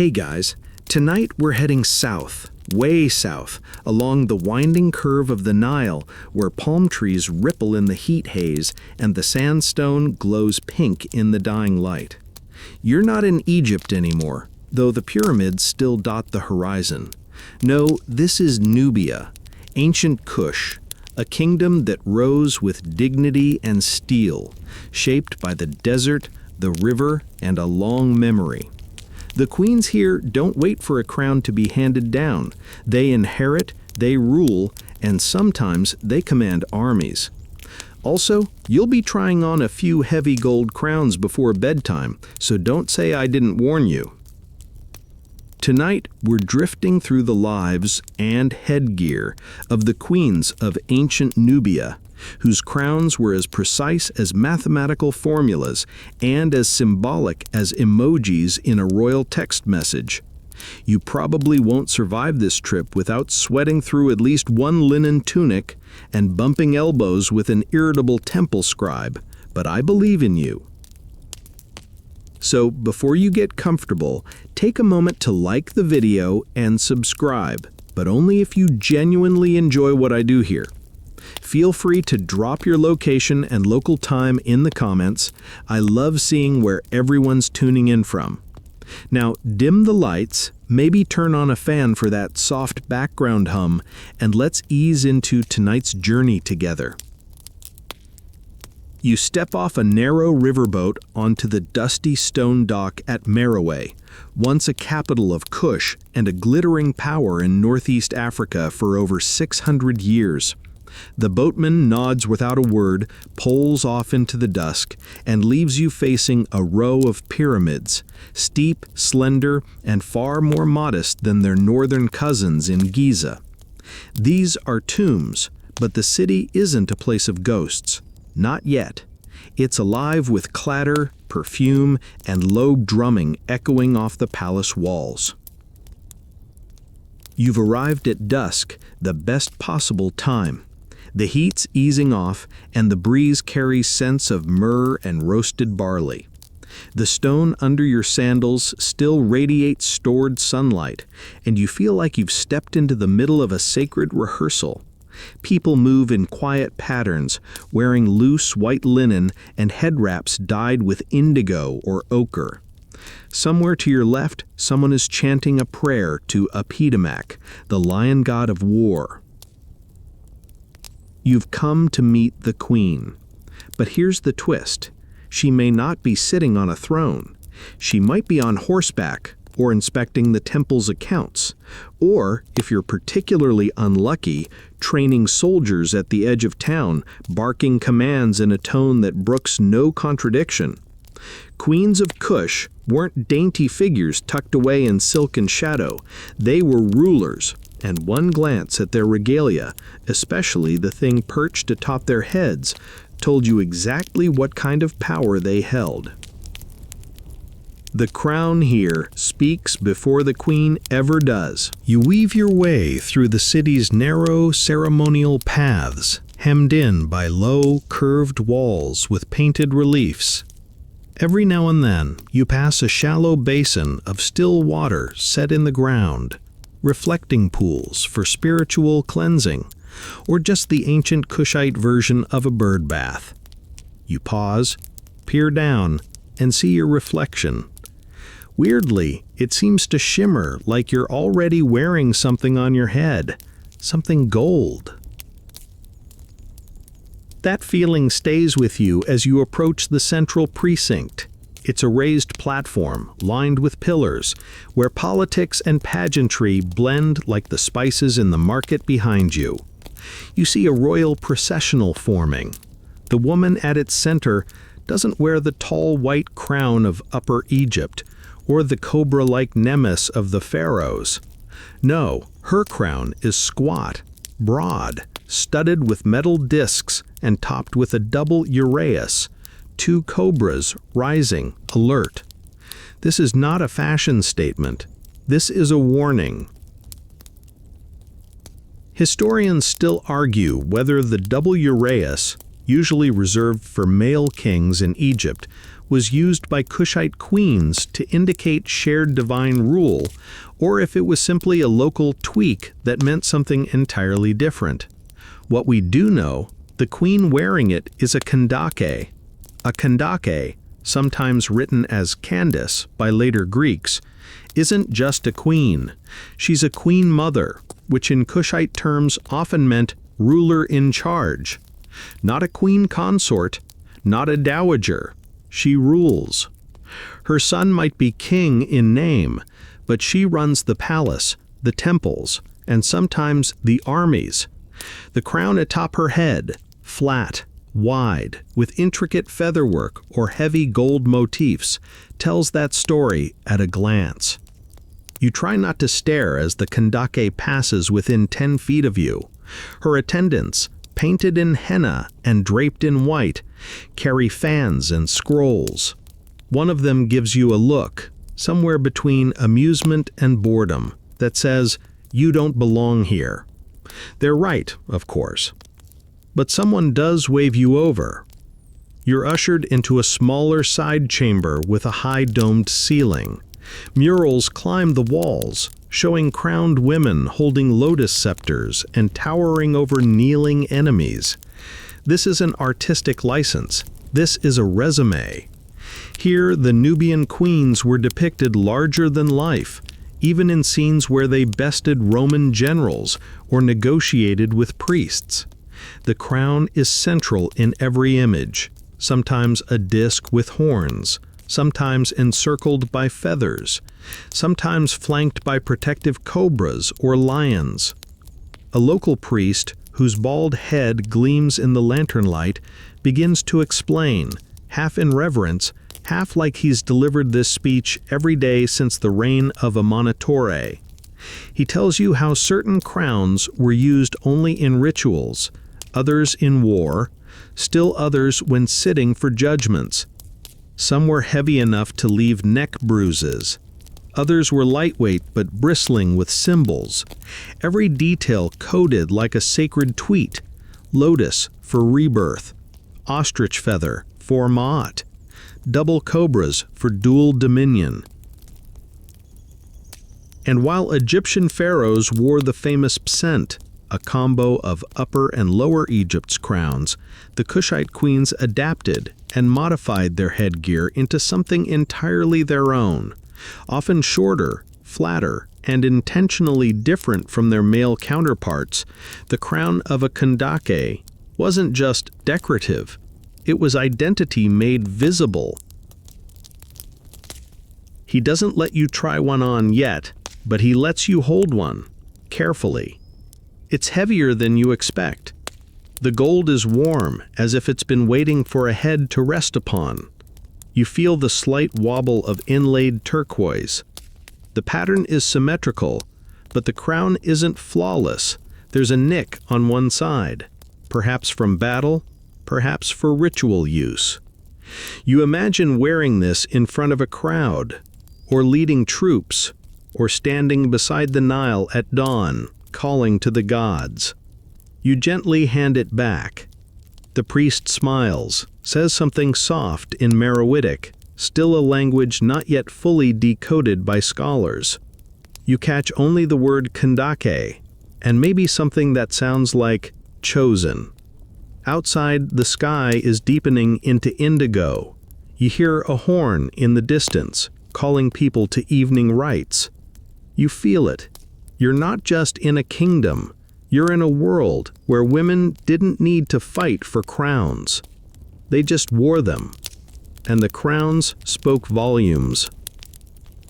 Hey guys, tonight we're heading south, way south, along the winding curve of the Nile where palm trees ripple in the heat haze and the sandstone glows pink in the dying light. You're not in Egypt anymore, though the pyramids still dot the horizon. No, this is Nubia, ancient Kush, a kingdom that rose with dignity and steel, shaped by the desert, the river, and a long memory. The queens here don't wait for a crown to be handed down. They inherit, they rule, and sometimes they command armies. Also, you'll be trying on a few heavy gold crowns before bedtime, so don't say I didn't warn you. Tonight, we're drifting through the lives and headgear of the queens of ancient Nubia, whose crowns were as precise as mathematical formulas and as symbolic as emojis in a royal text message. You probably won't survive this trip without sweating through at least one linen tunic and bumping elbows with an irritable temple scribe, but I believe in you. So before you get comfortable, take a moment to like the video and subscribe, but only if you genuinely enjoy what I do here. Feel free to drop your location and local time in the comments. I love seeing where everyone's tuning in from. Now, dim the lights, maybe turn on a fan for that soft background hum, and let's ease into tonight's journey together. You step off a narrow riverboat onto the dusty stone dock at Merowe, once a capital of Kush and a glittering power in northeast Africa for over 600 years. The boatman nods without a word, poles off into the dusk, and leaves you facing a row of pyramids, steep, slender, and far more modest than their northern cousins in Giza. These are tombs, but the city isn't a place of ghosts. Not yet. It's alive with clatter, perfume, and low drumming echoing off the palace walls. You've arrived at dusk, the best possible time. The heat's easing off, and the breeze carries scents of myrrh and roasted barley. The stone under your sandals still radiates stored sunlight, and you feel like you've stepped into the middle of a sacred rehearsal. People move in quiet patterns, wearing loose white linen and head wraps dyed with indigo or ochre. Somewhere to your left, someone is chanting a prayer to Apidamac, the lion god of war. You've come to meet the queen. But here's the twist. She may not be sitting on a throne. She might be on horseback or inspecting the temple's accounts. Or, if you're particularly unlucky, training soldiers at the edge of town, barking commands in a tone that brooks no contradiction. Queens of Kush weren't dainty figures tucked away in silk and shadow. They were rulers. And one glance at their regalia, especially the thing perched atop their heads, told you exactly what kind of power they held. The crown here speaks before the queen ever does. You weave your way through the city's narrow ceremonial paths, hemmed in by low, curved walls with painted reliefs. Every now and then, you pass a shallow basin of still water set in the ground, reflecting pools for spiritual cleansing, or just the ancient Kushite version of a bird bath. You pause, peer down, and see your reflection. Weirdly, it seems to shimmer like you're already wearing something on your head, something gold. That feeling stays with you as you approach the central precinct. It's a raised platform, lined with pillars, where politics and pageantry blend like the spices in the market behind you. You see a royal processional forming. The woman at its center doesn't wear the tall white crown of Upper Egypt, or the cobra-like nemes of the pharaohs. No, her crown is squat, broad, studded with metal discs, and topped with a double uraeus, two cobras rising, alert. This is not a fashion statement. This is a warning. Historians still argue whether the double uraeus, usually reserved for male kings in Egypt, was used by Kushite queens to indicate shared divine rule, or if it was simply a local tweak that meant something entirely different. What we do know, the queen wearing it is a kandake. A kandake, sometimes written as Candace by later Greeks, isn't just a queen. She's a queen mother, which in Kushite terms often meant ruler in charge. Not a queen consort, not a dowager. She rules. Her son might be king in name, but she runs the palace, the temples, and sometimes the armies. The crown atop her head, flat, wide, with intricate featherwork or heavy gold motifs, tells that story at a glance. You try not to stare as the kandake passes within 10 feet of you. Her attendants, painted in henna and draped in white, carry fans and scrolls. One of them gives you a look, somewhere between amusement and boredom, that says, "You don't belong here." They're right, of course. But someone does wave you over. You're ushered into a smaller side chamber with a high domed ceiling. Murals climb the walls, showing crowned women holding lotus scepters and towering over kneeling enemies. This is an artistic license. This is a resume. Here, the Nubian queens were depicted larger than life, even in scenes where they bested Roman generals or negotiated with priests. The crown is central in every image, sometimes a disk with horns, sometimes encircled by feathers, sometimes flanked by protective cobras or lions. A local priest, whose bald head gleams in the lantern light, begins to explain, half in reverence, half like he's delivered this speech every day since the reign of Amonitore. He tells you how certain crowns were used only in rituals, others in war, still others when sitting for judgments. Some were heavy enough to leave neck bruises. Others were lightweight but bristling with symbols. Every detail coded like a sacred tweet. Lotus for rebirth, ostrich feather for Ma'at, double cobras for dual dominion. And while Egyptian pharaohs wore the famous psent, a combo of Upper and Lower Egypt's crowns, the Kushite queens adapted and modified their headgear into something entirely their own, often shorter, flatter, and intentionally different from their male counterparts. The crown of a kandake wasn't just decorative, it was identity made visible. He doesn't let you try one on yet, but he lets you hold one, carefully. It's heavier than you expect. The gold is warm, as if it's been waiting for a head to rest upon. You feel the slight wobble of inlaid turquoise. The pattern is symmetrical, but the crown isn't flawless. There's a nick on one side, perhaps from battle, perhaps for ritual use. You imagine wearing this in front of a crowd, or leading troops, or standing beside the Nile at dawn, calling to the gods. You gently hand it back. The priest smiles, says something soft in Meroitic, still a language not yet fully decoded by scholars. You catch only the word kandake, and maybe something that sounds like chosen. Outside, the sky is deepening into indigo. You hear a horn in the distance, calling people to evening rites. You feel it. You're not just in a kingdom. You're in a world where women didn't need to fight for crowns. They just wore them. And the crowns spoke volumes.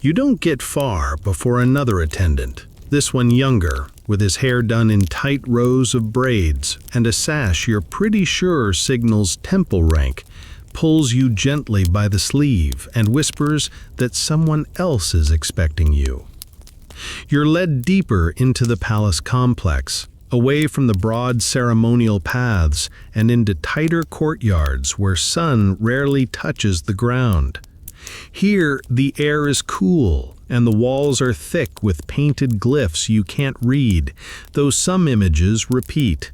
You don't get far before another attendant, this one younger, with his hair done in tight rows of braids and a sash you're pretty sure signals temple rank, pulls you gently by the sleeve and whispers that someone else is expecting you. You're led deeper into the palace complex, away from the broad ceremonial paths and into tighter courtyards where sun rarely touches the ground. Here, the air is cool and the walls are thick with painted glyphs you can't read, though some images repeat.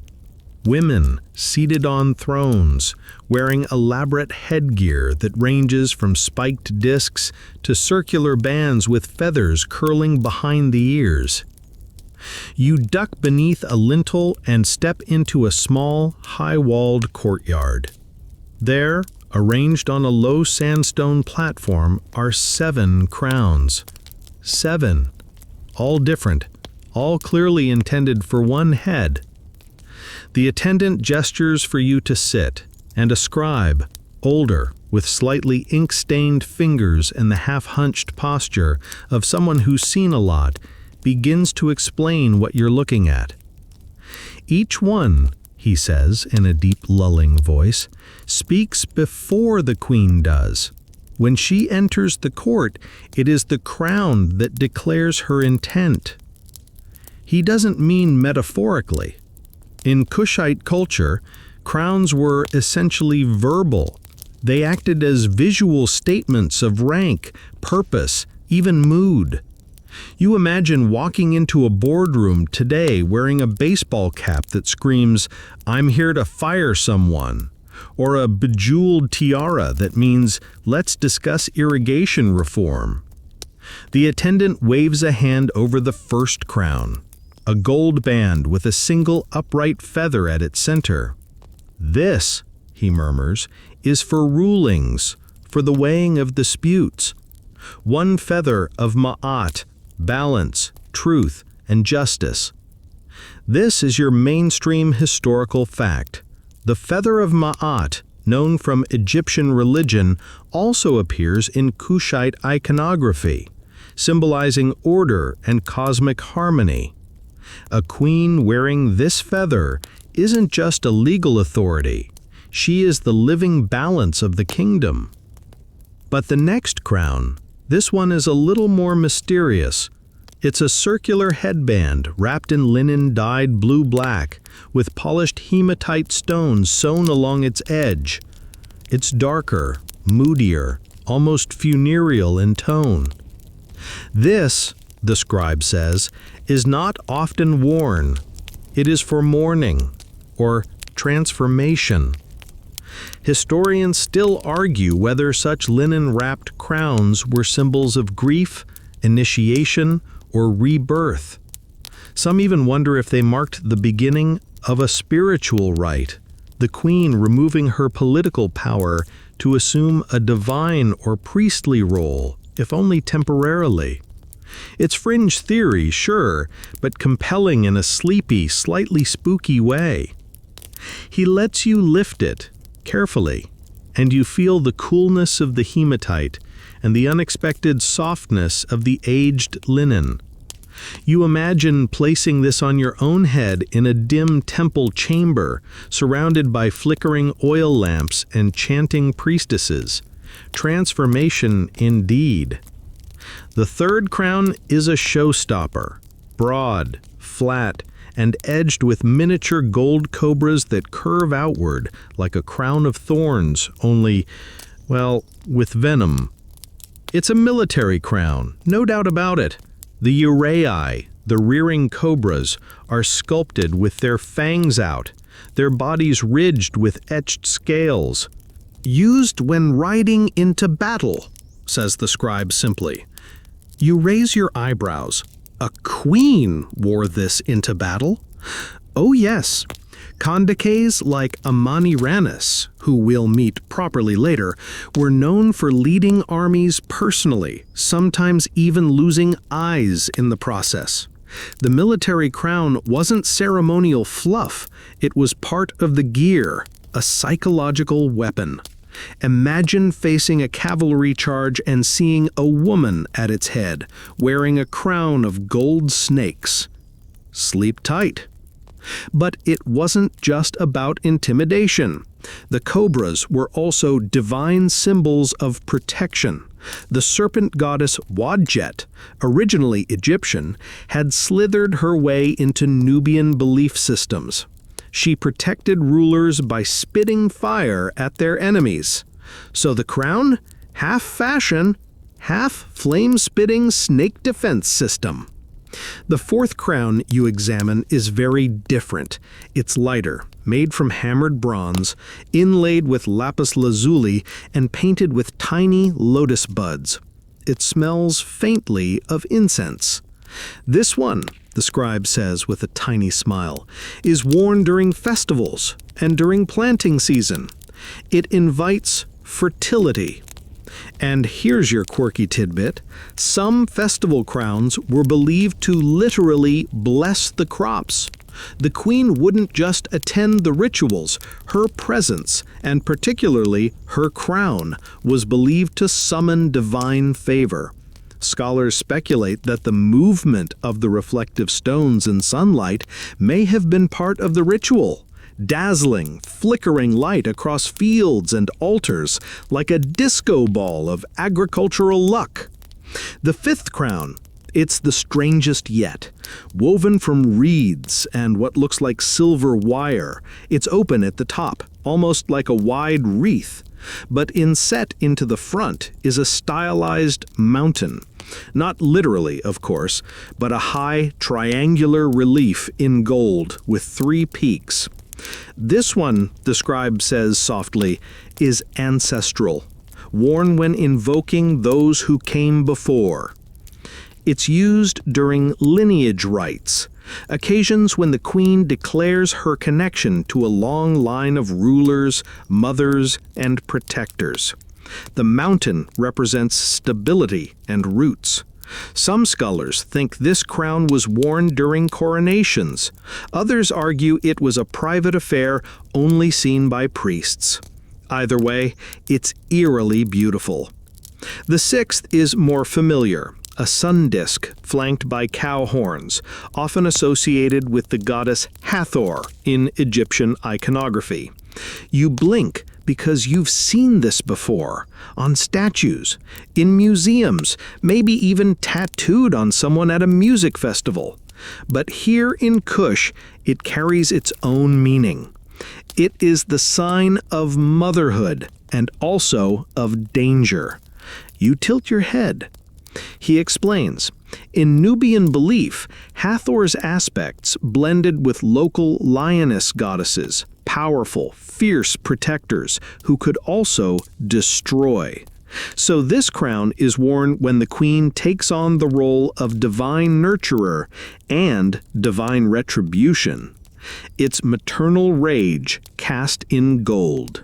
Women seated on thrones, wearing elaborate headgear that ranges from spiked discs to circular bands with feathers curling behind the ears. You duck beneath a lintel and step into a small, high-walled courtyard. There, arranged on a low sandstone platform, are 7 crowns. 7, all different, all clearly intended for one head. The attendant gestures for you to sit, and a scribe, older, with slightly ink-stained fingers and the half-hunched posture of someone who's seen a lot, begins to explain what you're looking at. Each one, he says in a deep lulling voice, speaks before the queen does. When she enters the court, it is the crown that declares her intent. He doesn't mean metaphorically. In Kushite culture, crowns were essentially verbal. They acted as visual statements of rank, purpose, even mood. You imagine walking into a boardroom today wearing a baseball cap that screams, "I'm here to fire someone," or a bejeweled tiara that means, "Let's discuss irrigation reform." The attendant waves a hand over the first crown, a gold band with a single upright feather at its center. "This," he murmurs, "is for rulings, for the weighing of disputes. One feather of ma'at, balance, truth, and justice. This is your mainstream historical fact. The feather of ma'at, known from Egyptian religion, also appears in Kushite iconography, symbolizing order and cosmic harmony. A queen wearing this feather isn't just a legal authority. She is the living balance of the kingdom." But the next crown, this one is a little more mysterious. It's a circular headband wrapped in linen dyed blue-black, with polished hematite stones sewn along its edge. It's darker, moodier, almost funereal in tone. "This," the scribe says, "is not often worn. It is for mourning, or transformation." Historians still argue whether such linen-wrapped crowns were symbols of grief, initiation, or rebirth. Some even wonder if they marked the beginning of a spiritual rite, the queen removing her political power to assume a divine or priestly role, if only temporarily. It's fringe theory, sure, but compelling in a sleepy, slightly spooky way. He lets you lift it, carefully, and you feel the coolness of the hematite and the unexpected softness of the aged linen. You imagine placing this on your own head in a dim temple chamber, surrounded by flickering oil lamps and chanting priestesses. Transformation indeed. The third crown is a showstopper, broad, flat, and edged with miniature gold cobras that curve outward like a crown of thorns, only, well, with venom. It's a military crown, no doubt about it. The uraei, the rearing cobras, are sculpted with their fangs out, their bodies ridged with etched scales. "Used when riding into battle," says the scribe simply. You raise your eyebrows. "A queen wore this into battle?" "Oh yes. Kandakes like Amani-Ranis, who we'll meet properly later, were known for leading armies personally, sometimes even losing eyes in the process. The military crown wasn't ceremonial fluff, it was part of the gear, a psychological weapon. Imagine facing a cavalry charge and seeing a woman at its head, wearing a crown of gold snakes. Sleep tight. But it wasn't just about intimidation. The cobras were also divine symbols of protection. The serpent goddess Wadjet, originally Egyptian, had slithered her way into Nubian belief systems. She protected rulers by spitting fire at their enemies. So the crown, half fashion, half flame-spitting snake defense system. The fourth crown you examine is very different. It's lighter, made from hammered bronze, inlaid with lapis lazuli, and painted with tiny lotus buds. It smells faintly of incense. This one, the scribe says with a tiny smile, is worn during festivals and during planting season. It invites fertility. And here's your quirky tidbit. Some festival crowns were believed to literally bless the crops. The queen wouldn't just attend the rituals. Her presence, and particularly her crown, was believed to summon divine favor. Scholars speculate that the movement of the reflective stones in sunlight may have been part of the ritual. Dazzling, flickering light across fields and altars, like a disco ball of agricultural luck. The fifth crown, it's the strangest yet. Woven from reeds and what looks like silver wire, it's open at the top, almost like a wide wreath. But inset into the front is a stylized mountain. Not literally, of course, but a high triangular relief in gold with 3 peaks. This one, the scribe says softly, is ancestral, worn when invoking those who came before. It's used during lineage rites, occasions when the queen declares her connection to a long line of rulers, mothers, and protectors. The mountain represents stability and roots. Some scholars think this crown was worn during coronations. Others argue it was a private affair only seen by priests. Either way, it's eerily beautiful. The sixth is more familiar, a sun disk flanked by cow horns, often associated with the goddess Hathor in Egyptian iconography. You blink because you've seen this before, on statues, in museums, maybe even tattooed on someone at a music festival. But here in Kush, it carries its own meaning. It is the sign of motherhood and also of danger. You tilt your head. He explains, in Nubian belief, Hathor's aspects blended with local lioness goddesses, powerful, fierce protectors who could also destroy. So this crown is worn when the queen takes on the role of divine nurturer and divine retribution. It's maternal rage cast in gold.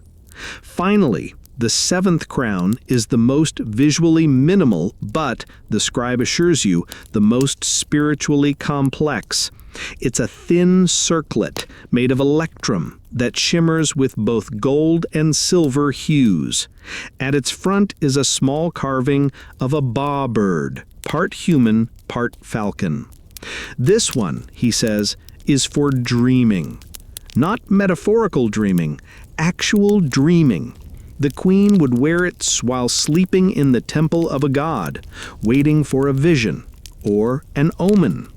Finally, the seventh crown is the most visually minimal, but, the scribe assures you, the most spiritually complex. It's a thin circlet made of electrum that shimmers with both gold and silver hues. At its front is a small carving of a ba bird, part human, part falcon. This one, he says, is for dreaming. Not metaphorical dreaming, actual dreaming. The queen would wear it while sleeping in the temple of a god, waiting for a vision or an omen.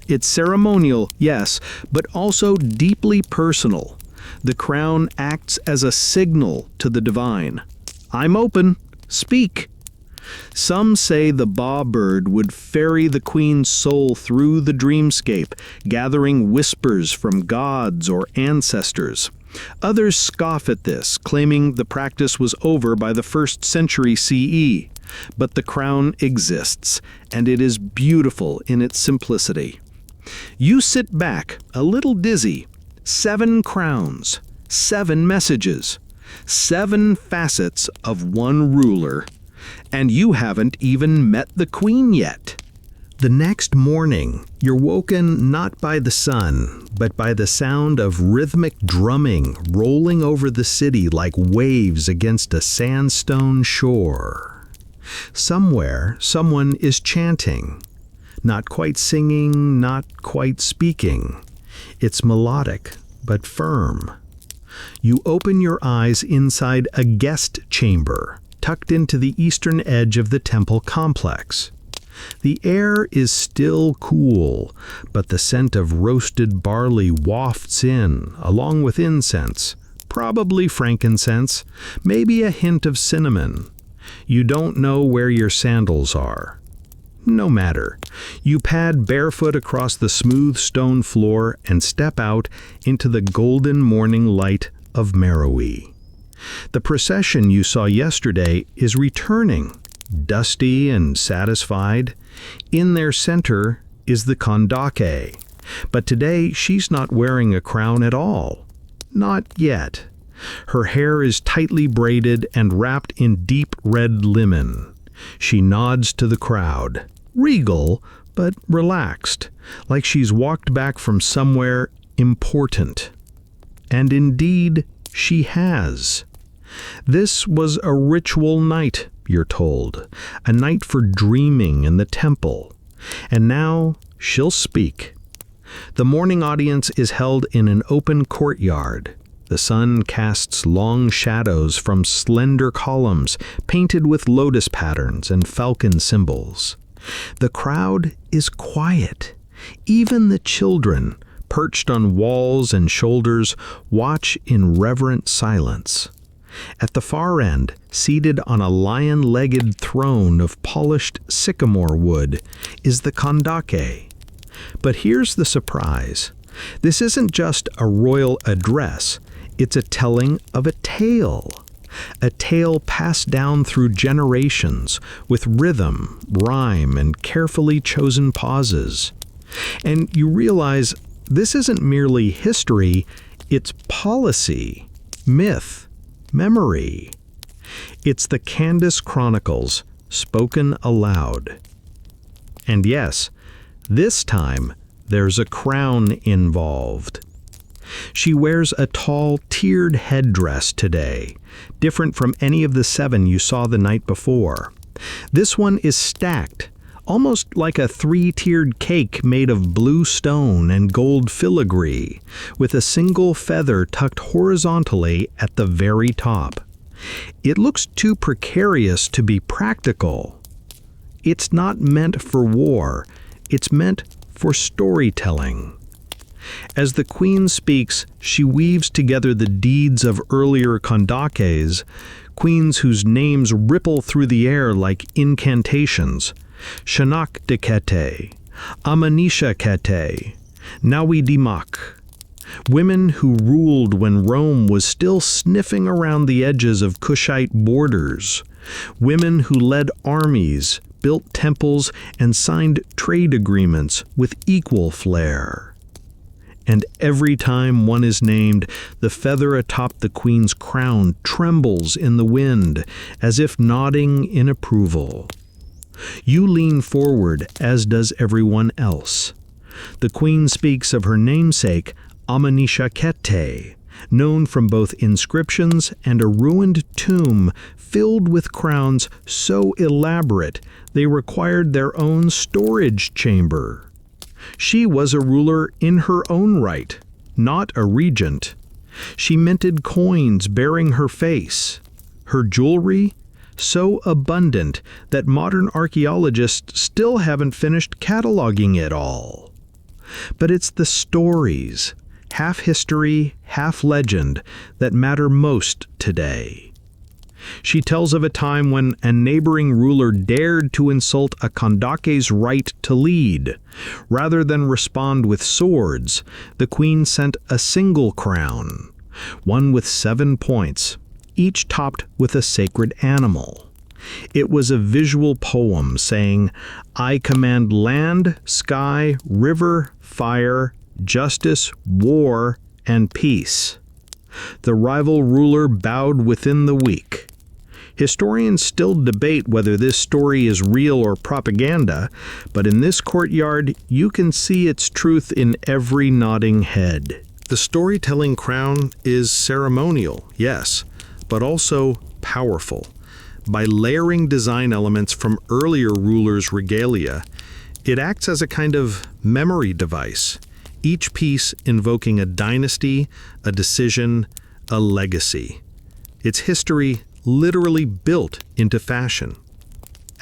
It's ceremonial, yes, but also deeply personal. The crown acts as a signal to the divine. I'm open. Speak. Some say the ba bird would ferry the queen's soul through the dreamscape, gathering whispers from gods or ancestors. Others scoff at this, claiming the practice was over by the 1st century CE. But the crown exists, and it is beautiful in its simplicity. You sit back, a little dizzy. 7 crowns, 7 messages, 7 facets of one ruler, and you haven't even met the queen yet. The next morning, you're woken not by the sun, but by the sound of rhythmic drumming rolling over the city like waves against a sandstone shore. Somewhere, someone is chanting. Not quite singing, not quite speaking. It's melodic, but firm. You open your eyes inside a guest chamber, tucked into the eastern edge of the temple complex. The air is still cool, but the scent of roasted barley wafts in, along with incense, probably frankincense, maybe a hint of cinnamon. You don't know where your sandals are. No matter. You pad barefoot across the smooth stone floor and step out into the golden morning light of Meroe. The procession you saw yesterday is returning, dusty and satisfied. In their center is the Kondake, but today she's not wearing a crown at all. Not yet. Her hair is tightly braided and wrapped in deep red linen. She nods to the crowd, regal but relaxed, like she's walked back from somewhere important. And indeed, she has. This was a ritual night, you're told, a night for dreaming in the temple. And now she'll speak. The morning audience is held in an open courtyard. The sun casts long shadows from slender columns painted with lotus patterns and falcon symbols. The crowd is quiet. Even the children, perched on walls and shoulders, watch in reverent silence. At the far end, seated on a lion-legged throne of polished sycamore wood, is the Kondake. But here's the surprise. This isn't just a royal address. It's a telling of a tale passed down through generations with rhythm, rhyme, and carefully chosen pauses. And you realize this isn't merely history, it's policy, myth, memory. It's the Candace Chronicles, spoken aloud. And yes, this time there's a crown involved. She wears a tall, tiered headdress today, different from any of the 7 you saw the night before. This one is stacked, almost like a 3-tiered cake made of blue stone and gold filigree, with a single feather tucked horizontally at the very top. It looks too precarious to be practical. It's not meant for war, it's meant for storytelling. As the queen speaks, she weaves together the deeds of earlier Kondakes, queens whose names ripple through the air like incantations. Shanak Dekete, Amanisha Kete, Nawi Dimak. Women who ruled when Rome was still sniffing around the edges of Kushite borders. Women who led armies, built temples, and signed trade agreements with equal flair. And every time one is named, the feather atop the queen's crown trembles in the wind, as if nodding in approval. You lean forward, as does everyone else. The queen speaks of her namesake, Amanisha Kete, known from both inscriptions and a ruined tomb filled with crowns so elaborate they required their own storage chamber. She was a ruler in her own right, not a regent. She minted coins bearing her face. Her jewelry, so abundant that modern archaeologists still haven't finished cataloging it all. But it's the stories, half history, half legend, that matter most today. She tells of a time when a neighboring ruler dared to insult a Kondake's right to lead. Rather than respond with swords, the queen sent a single crown, one with 7 points, each topped with a sacred animal. It was a visual poem saying, "I command land, sky, river, fire, justice, war, and peace." The rival ruler bowed within the week. Historians still debate whether this story is real or propaganda, but in this courtyard you can see its truth in every nodding head. The storytelling crown is ceremonial, yes, but also powerful. By layering design elements from earlier rulers' regalia, it acts as a kind of memory device, each piece invoking a dynasty, a decision, a legacy. Its history literally built into fashion.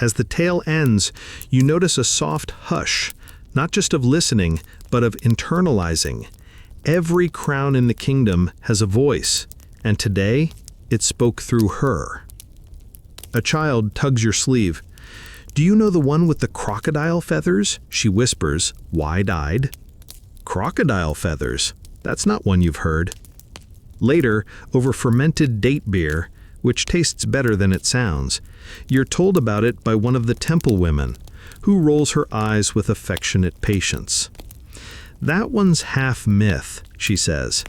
As the tale ends, you notice a soft hush, not just of listening, but of internalizing. Every crown in the kingdom has a voice, and today it spoke through her. A child tugs your sleeve. "Do you know the one with the crocodile feathers?" she whispers, wide-eyed. Crocodile feathers? That's not one you've heard. Later, over fermented date beer, which tastes better than it sounds, you're told about it by one of the temple women, who rolls her eyes with affectionate patience. "That one's half myth," she says.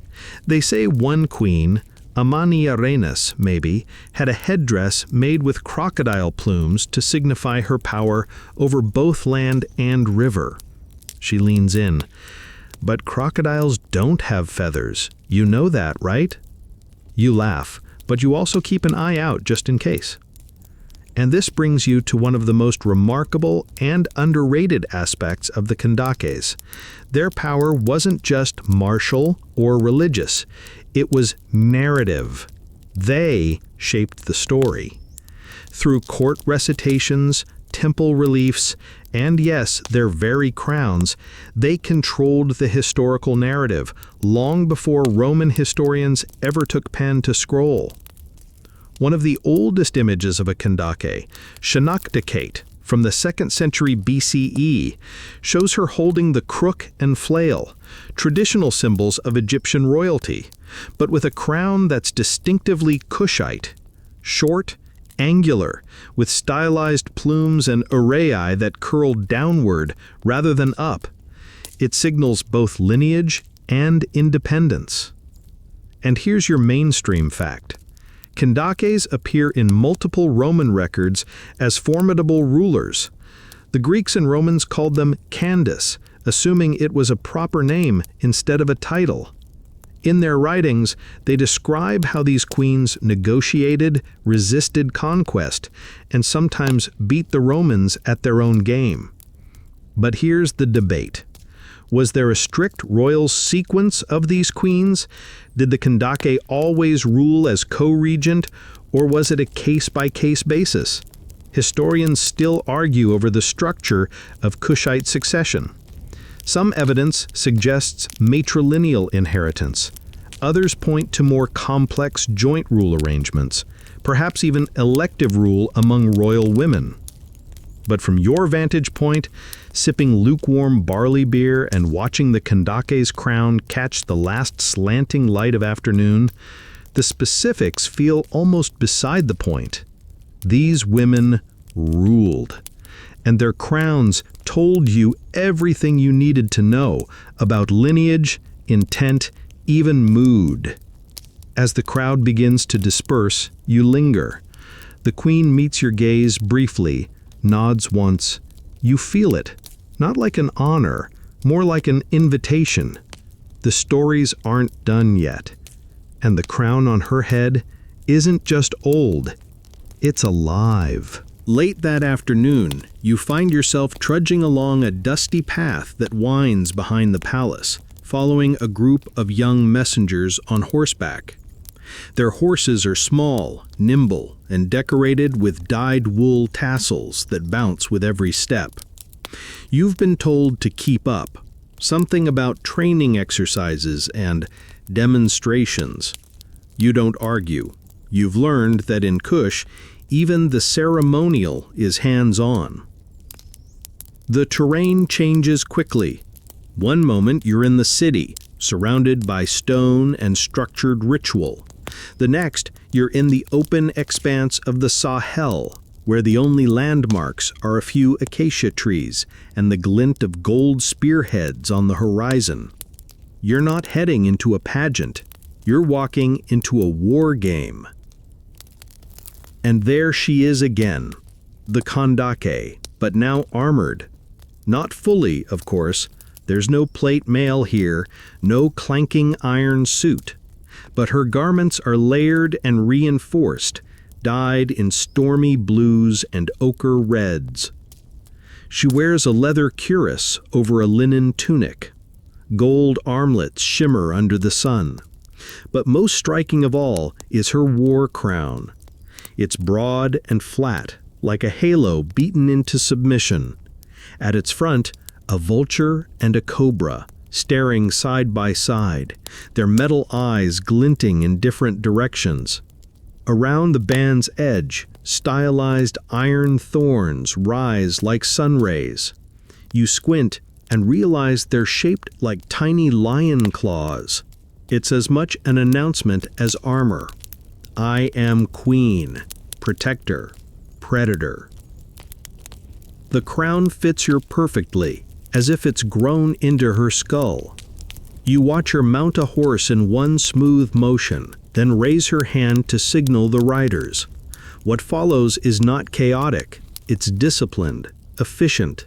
"They say one queen, Amaniarenas maybe, had a headdress made with crocodile plumes to signify her power over both land and river." She leans in. "But crocodiles don't have feathers. You know that, right?" You laugh, but you also keep an eye out just in case. And this brings you to one of the most remarkable and underrated aspects of the Kandakes. Their power wasn't just martial or religious. It was narrative. They shaped the story. Through court recitations, temple reliefs, and yes, their very crowns, they controlled the historical narrative long before Roman historians ever took pen to scroll. One of the oldest images of a Kandake, Shanaktakate, from the 2nd century BCE, shows her holding the crook and flail, traditional symbols of Egyptian royalty, but with a crown that's distinctively Kushite, short, angular, with stylized plumes and aureae that curl downward rather than up. It signals both lineage and independence. And here's your mainstream fact. Kandakes appear in multiple Roman records as formidable rulers. The Greeks and Romans called them Candace, assuming it was a proper name instead of a title. In their writings, they describe how these queens negotiated, resisted conquest, and sometimes beat the Romans at their own game. But here's the debate. Was there a strict royal sequence of these queens? Did the Kandake always rule as co-regent, or was it a case-by-case basis? Historians still argue over the structure of Kushite succession. Some evidence suggests matrilineal inheritance. Others point to more complex joint rule arrangements, perhaps even elective rule among royal women. But from your vantage point, sipping lukewarm barley beer and watching the Kandake's crown catch the last slanting light of afternoon, the specifics feel almost beside the point. These women ruled, and their crowns told you everything you needed to know about lineage, intent, even mood. As the crowd begins to disperse, you linger. The queen meets your gaze briefly, nods once. You feel it, not like an honor, more like an invitation. The stories aren't done yet, and the crown on her head isn't just old, it's alive. Late that afternoon, you find yourself trudging along a dusty path that winds behind the palace, following a group of young messengers on horseback. Their horses are small, nimble, and decorated with dyed wool tassels that bounce with every step. You've been told to keep up, something about training exercises and demonstrations. You don't argue. You've learned that in Kush, even the ceremonial is hands-on. The terrain changes quickly. One moment you're in the city, surrounded by stone and structured ritual. The next, you're in the open expanse of the Sahel, where the only landmarks are a few acacia trees and the glint of gold spearheads on the horizon. You're not heading into a pageant. You're walking into a war game. And there she is again, the Kandake, but now armored. Not fully, of course. There's no plate mail here, no clanking iron suit. But her garments are layered and reinforced, dyed in stormy blues and ochre reds. She wears a leather cuirass over a linen tunic. Gold armlets shimmer under the sun. But most striking of all is her war crown. It's broad and flat, like a halo beaten into submission. At its front, a vulture and a cobra, staring side by side, their metal eyes glinting in different directions. Around the band's edge, Stylized iron thorns rise like sun rays. You squint and realize they're shaped like tiny lion claws. It's as much an announcement as armor. I am queen, protector, predator. The crown fits her perfectly, as if it's grown into her skull. You watch her mount a horse in one smooth motion, then raise her hand to signal the riders. What follows is not chaotic, it's disciplined, efficient.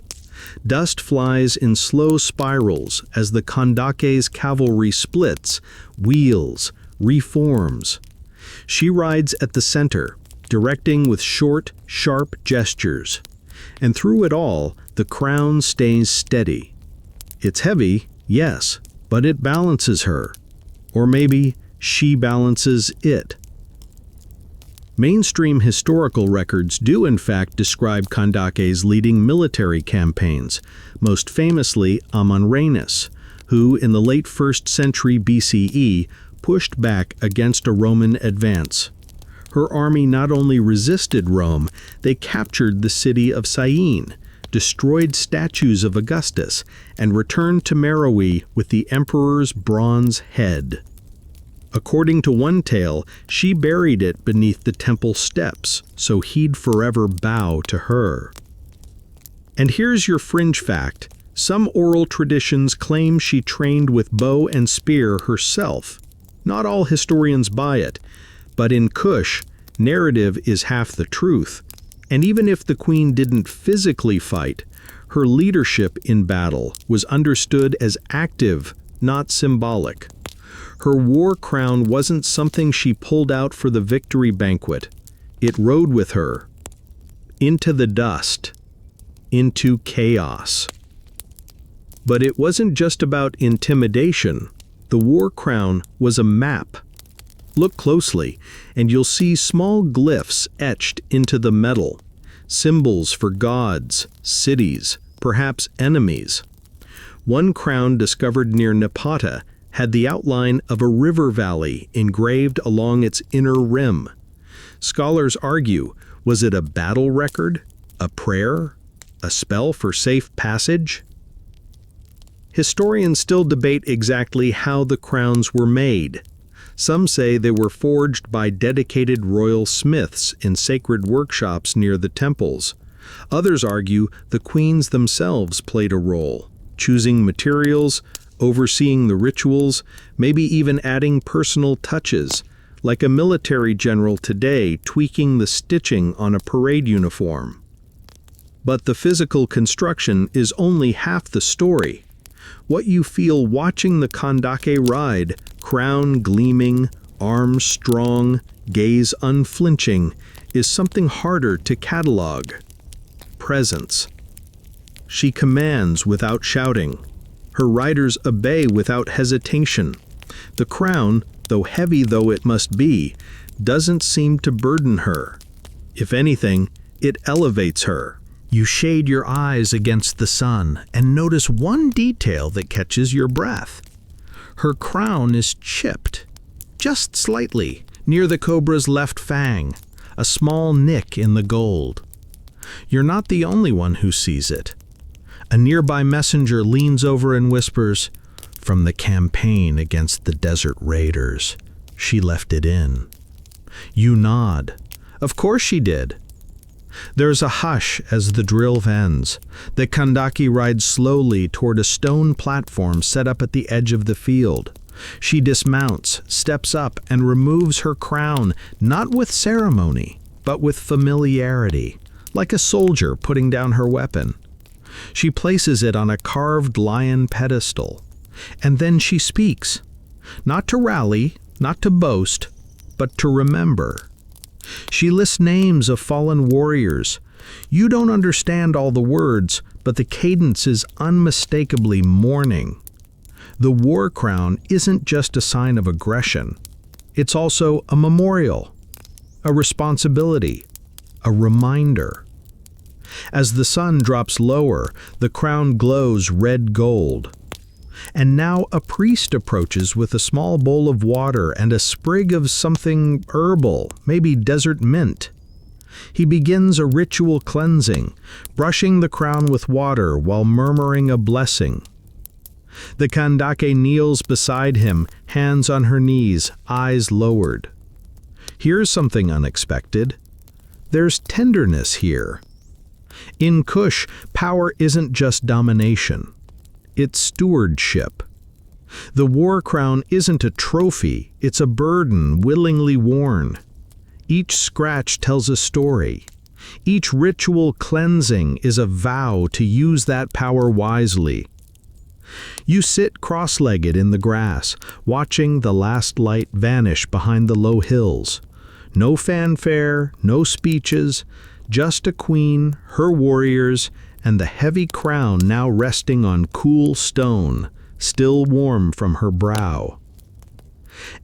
Dust flies in slow spirals as the Kandake's cavalry splits, wheels, reforms. She rides at the center, directing with short, sharp gestures. And through it all, the crown stays steady. It's heavy, yes, but it balances her. Or maybe she balances it. Mainstream historical records do in fact describe Kandake's leading military campaigns, most famously Amun-Rhaenus, who in the late 1st century BCE pushed back against a Roman advance. Her army not only resisted Rome, they captured the city of Syene, destroyed statues of Augustus, and returned to Meroe with the emperor's bronze head. According to one tale, she buried it beneath the temple steps, so he'd forever bow to her. And here's your fringe fact. Some oral traditions claim she trained with bow and spear herself. Not all historians buy it, but in Kush, narrative is half the truth. And even if the queen didn't physically fight, her leadership in battle was understood as active, not symbolic. Her war crown wasn't something she pulled out for the victory banquet. It rode with her into the dust, into chaos. But it wasn't just about intimidation. The war crown was a map. Look closely, and you'll see small glyphs etched into the metal, symbols for gods, cities, perhaps enemies. One crown discovered near Napata had the outline of a river valley engraved along its inner rim. Scholars argue, was it a battle record, a prayer, a spell for safe passage? Historians still debate exactly how the crowns were made. Some say they were forged by dedicated royal smiths in sacred workshops near the temples. Others argue the queens themselves played a role, choosing materials, overseeing the rituals, maybe even adding personal touches, like a military general today tweaking the stitching on a parade uniform. But the physical construction is only half the story. What you feel watching the Kandake ride, crown gleaming, arms strong, gaze unflinching, is something harder to catalog. Presence. She commands without shouting. Her riders obey without hesitation. The crown, though heavy though it must be, doesn't seem to burden her. If anything, it elevates her. You shade your eyes against the sun and notice one detail that catches your breath. Her crown is chipped, just slightly, near the cobra's left fang, a small nick in the gold. You're not the only one who sees it. A nearby messenger leans over and whispers, "From the campaign against the desert raiders. She left it in." You nod. Of course she did. There's a hush as the drill ends. The Kandake rides slowly toward a stone platform set up at the edge of the field. She dismounts, steps up, and removes her crown, not with ceremony, but with familiarity, like a soldier putting down her weapon. She places it on a carved lion pedestal, and then she speaks, not to rally, not to boast, but to remember. She lists names of fallen warriors. You don't understand all the words, but the cadence is unmistakably mourning. The war crown isn't just a sign of aggression. It's also a memorial, a responsibility, a reminder. As the sun drops lower, the crown glows red gold. And now a priest approaches with a small bowl of water and a sprig of something herbal, maybe desert mint. He begins a ritual cleansing, brushing the crown with water while murmuring a blessing. The Kandake kneels beside him, hands on her knees, eyes lowered. Here's something unexpected. There's tenderness here. In Kush, power isn't just domination. It's stewardship. The war crown isn't a trophy, it's a burden willingly worn. Each scratch tells a story. Each ritual cleansing is a vow to use that power wisely. You sit cross-legged in the grass, watching the last light vanish behind the low hills. No fanfare, no speeches, just a queen, her warriors, and the heavy crown now resting on cool stone, still warm from her brow.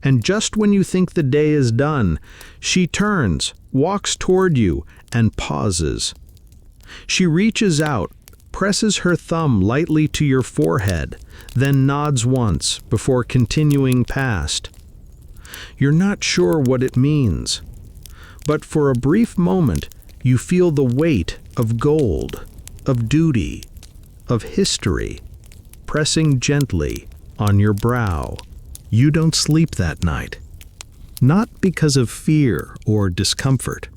And just when you think the day is done, she turns, walks toward you, and pauses. She reaches out, presses her thumb lightly to your forehead, then nods once before continuing past. You're not sure what it means, but for a brief moment you feel the weight of gold, of duty, of history, pressing gently on your brow. You don't sleep that night. Not because of fear or discomfort.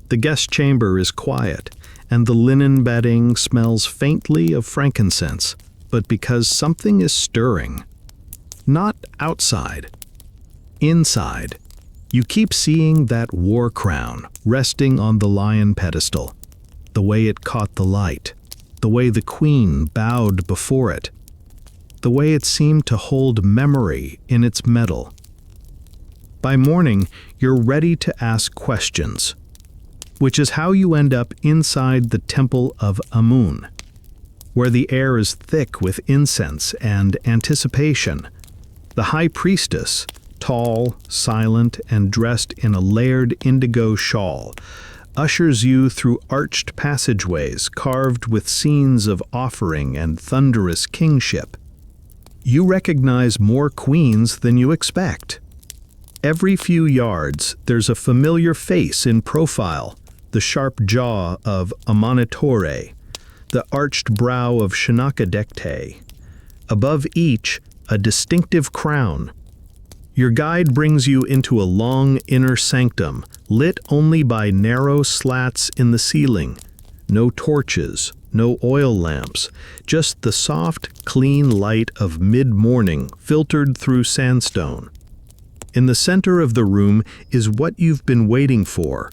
The guest chamber is quiet, and the linen bedding smells faintly of frankincense, but because something is stirring. Not outside. Inside. You keep seeing that war crown resting on the lion pedestal, the way it caught the light, the way the queen bowed before it, the way it seemed to hold memory in its metal. By morning, you're ready to ask questions, which is how you end up inside the temple of Amun, where the air is thick with incense and anticipation. The high priestess, tall, silent, and dressed in a layered indigo shawl, ushers you through arched passageways carved with scenes of offering and thunderous kingship. You recognize more queens than you expect. Every few yards, there's a familiar face in profile, the sharp jaw of Amanitore, the arched brow of Shinakadekte. Above each, a distinctive crown. Your guide brings you into a long inner sanctum, lit only by narrow slats in the ceiling. No torches, no oil lamps, just the soft, clean light of mid-morning filtered through sandstone. In the center of the room is what you've been waiting for.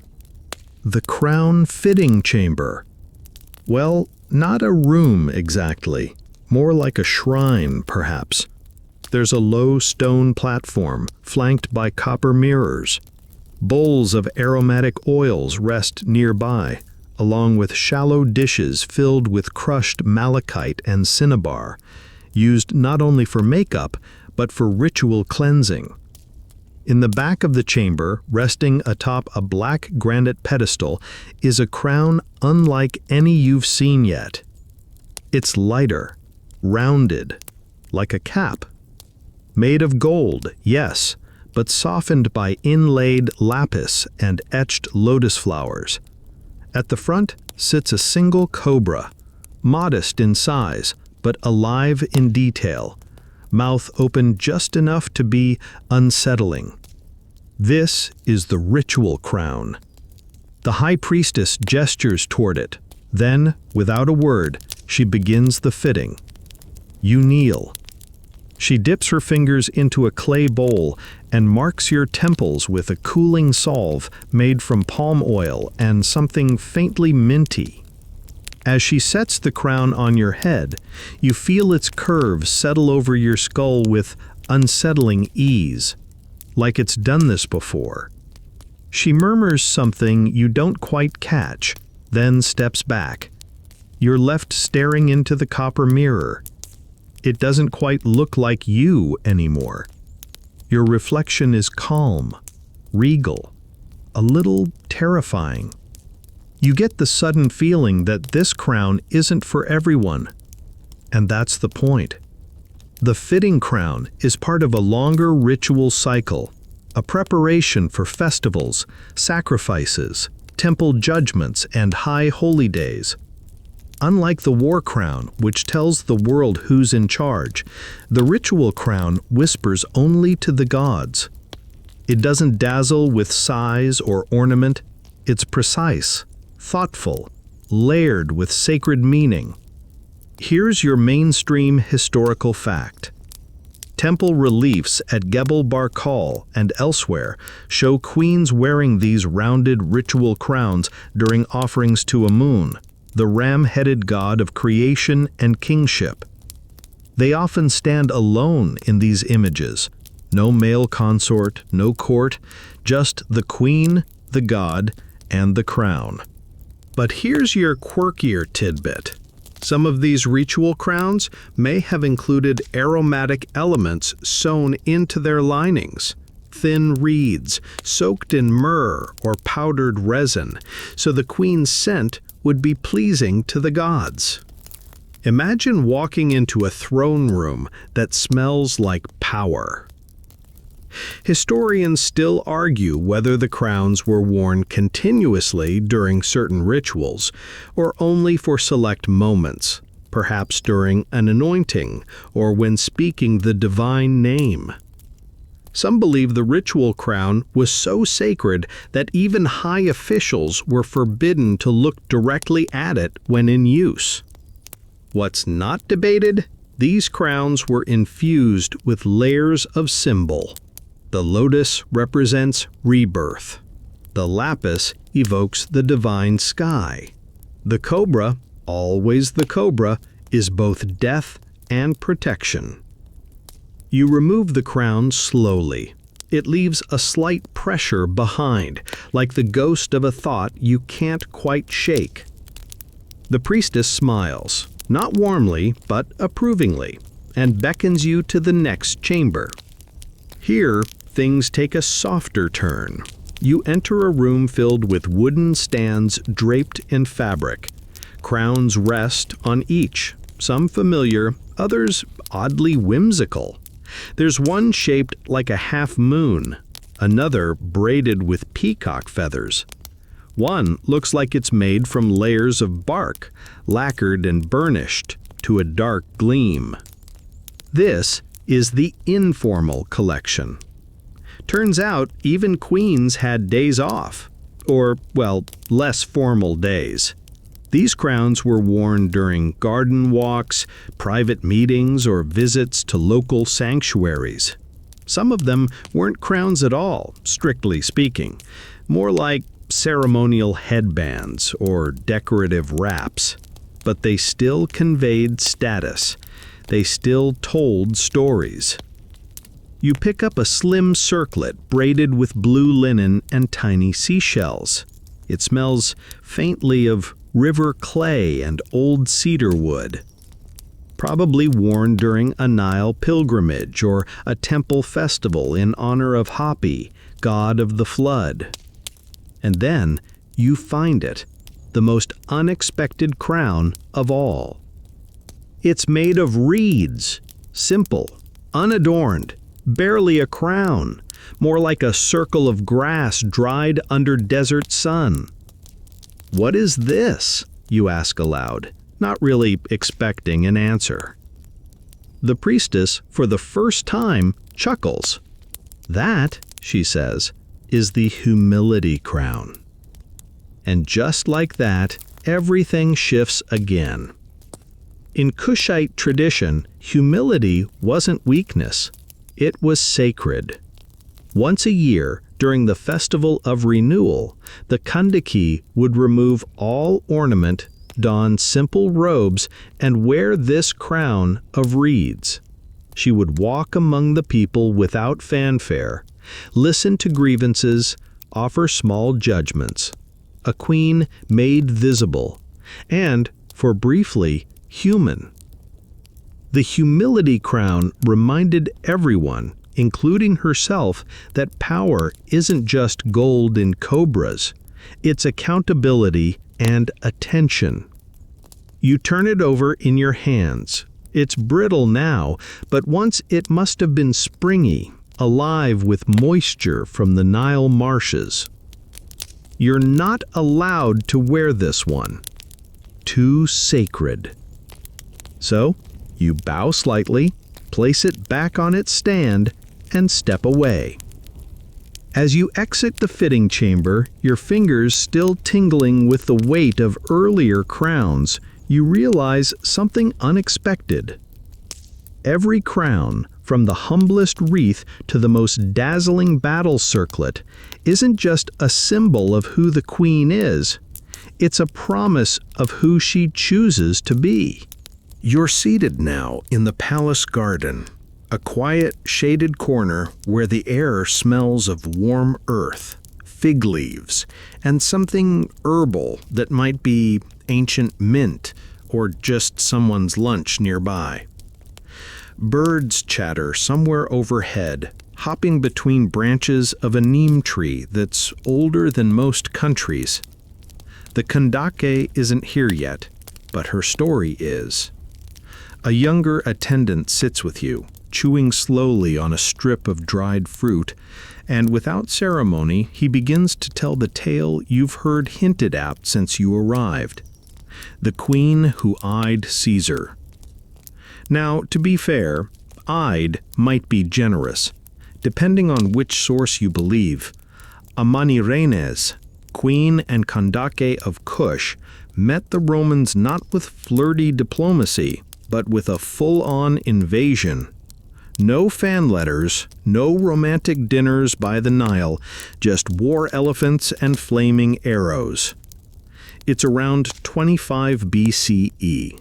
The crown fitting chamber. Well, not a room exactly, more like a shrine, perhaps. There's a low stone platform flanked by copper mirrors. Bowls of aromatic oils rest nearby, along with shallow dishes filled with crushed malachite and cinnabar, used not only for makeup, but for ritual cleansing. In the back of the chamber, resting atop a black granite pedestal, is a crown unlike any you've seen yet. It's lighter, rounded, like a cap. Made of gold, yes, but softened by inlaid lapis and etched lotus flowers. At the front sits a single cobra, modest in size, but alive in detail, mouth open just enough to be unsettling. This is the ritual crown. The high priestess gestures toward it. Then, without a word, she begins the fitting. You kneel. She dips her fingers into a clay bowl and marks your temples with a cooling salve made from palm oil and something faintly minty. As she sets the crown on your head, you feel its curves settle over your skull with unsettling ease, like it's done this before. She murmurs something you don't quite catch, then steps back. You're left staring into the copper mirror. It doesn't quite look like you anymore. Your reflection is calm, regal, a little terrifying. You get the sudden feeling that this crown isn't for everyone. And that's the point. The fitting crown is part of a longer ritual cycle, a preparation for festivals, sacrifices, temple judgments, and high holy days. Unlike the war crown, which tells the world who's in charge, the ritual crown whispers only to the gods. It doesn't dazzle with size or ornament. It's precise, thoughtful, layered with sacred meaning. Here's your mainstream historical fact. Temple reliefs at Gebel Barkal and elsewhere show queens wearing these rounded ritual crowns during offerings to Amun, the ram-headed god of creation and kingship. They often stand alone in these images. No male consort, no court, just the queen, the god, and the crown. But here's your quirkier tidbit. Some of these ritual crowns may have included aromatic elements sewn into their linings, thin reeds soaked in myrrh or powdered resin, so the queen's scent would be pleasing to the gods. Imagine walking into a throne room that smells like power. Historians still argue whether the crowns were worn continuously during certain rituals or only for select moments, perhaps during an anointing or when speaking the divine name. Some believe the ritual crown was so sacred that even high officials were forbidden to look directly at it when in use. What's not debated? These crowns were infused with layers of symbol. The lotus represents rebirth. The lapis evokes the divine sky. The cobra, always the cobra, is both death and protection. You remove the crown slowly. It leaves a slight pressure behind, like the ghost of a thought you can't quite shake. The priestess smiles, not warmly, but approvingly, and beckons you to the next chamber. Here, things take a softer turn. You enter a room filled with wooden stands draped in fabric. Crowns rest on each, some familiar, others oddly whimsical. There's one shaped like a half moon, another braided with peacock feathers. One looks like it's made from layers of bark, lacquered and burnished to a dark gleam. This is the informal collection. Turns out even queens had days off, or, well, less formal days. These crowns were worn during garden walks, private meetings, or visits to local sanctuaries. Some of them weren't crowns at all, strictly speaking, more like ceremonial headbands or decorative wraps. But they still conveyed status. They still told stories. You pick up a slim circlet braided with blue linen and tiny seashells. It smells faintly of river clay and old cedar wood. Probably worn during a Nile pilgrimage or a temple festival in honor of Hapi, god of the flood. And then you find it, the most unexpected crown of all. It's made of reeds, simple, unadorned, barely a crown, more like a circle of grass dried under desert sun. "What is this?" you ask aloud, not really expecting an answer. The priestess, for the first time, chuckles. "That," she says, "is the humility crown." And just like that, everything shifts again. In Kushite tradition, humility wasn't weakness. It was sacred. Once a year, during the festival of renewal, the Kandaki would remove all ornament, don simple robes, and wear this crown of reeds. She would walk among the people without fanfare, listen to grievances, offer small judgments. A queen made visible, and, for briefly, human. The humility crown reminded everyone, including herself, that power isn't just gold in cobras. It's accountability and attention. You turn it over in your hands. It's brittle now, but once it must have been springy, alive with moisture from the Nile marshes. You're not allowed to wear this one. Too sacred. So, you bow slightly, place it back on its stand, and step away. As you exit the fitting chamber, your fingers still tingling with the weight of earlier crowns, you realize something unexpected. Every crown, from the humblest wreath to the most dazzling battle circlet, isn't just a symbol of who the queen is. It's a promise of who she chooses to be. You're seated now in the palace garden, a quiet, shaded corner where the air smells of warm earth, fig leaves, and something herbal that might be ancient mint or just someone's lunch nearby. Birds chatter somewhere overhead, hopping between branches of a neem tree that's older than most countries. The kandake isn't here yet, but her story is. A younger attendant sits with you, chewing slowly on a strip of dried fruit, and without ceremony, he begins to tell the tale you've heard hinted at since you arrived. The queen who eyed Caesar. Now, to be fair, eyed might be generous. Depending on which source you believe, Amanirenes, queen and kandake of Kush, met the Romans not with flirty diplomacy, but with a full-on invasion. No fan letters, no romantic dinners by the Nile, just war elephants and flaming arrows. It's around 25 BCE.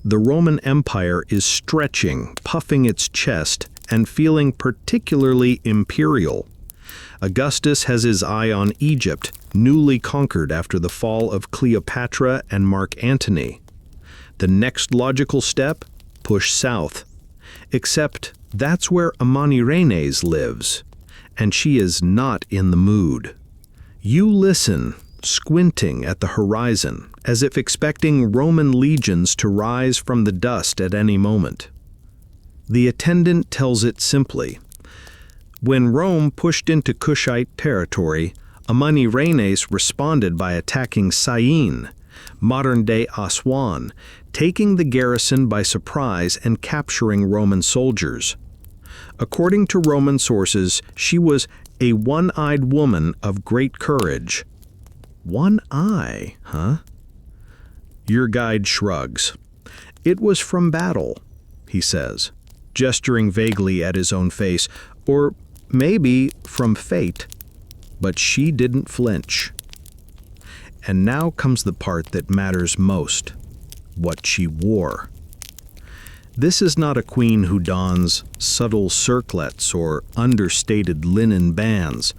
The Roman Empire is stretching, puffing its chest, and feeling particularly imperial. Augustus has his eye on Egypt, newly conquered after the fall of Cleopatra and Mark Antony. The next logical step? Push south. Except that's where Amanirenes lives, and she is not in the mood. You listen, squinting at the horizon, as if expecting Roman legions to rise from the dust at any moment. The attendant tells it simply. When Rome pushed into Kushite territory, Amanirenes responded by attacking Syene, modern-day Aswan, taking the garrison by surprise and capturing Roman soldiers. According to Roman sources, she was a one-eyed woman of great courage. One eye, huh? Your guide shrugs. It was from battle, he says, gesturing vaguely at his own face, or maybe from fate. But she didn't flinch. And now comes the part that matters most, what she wore. This is not a queen who dons subtle circlets or understated linen bands.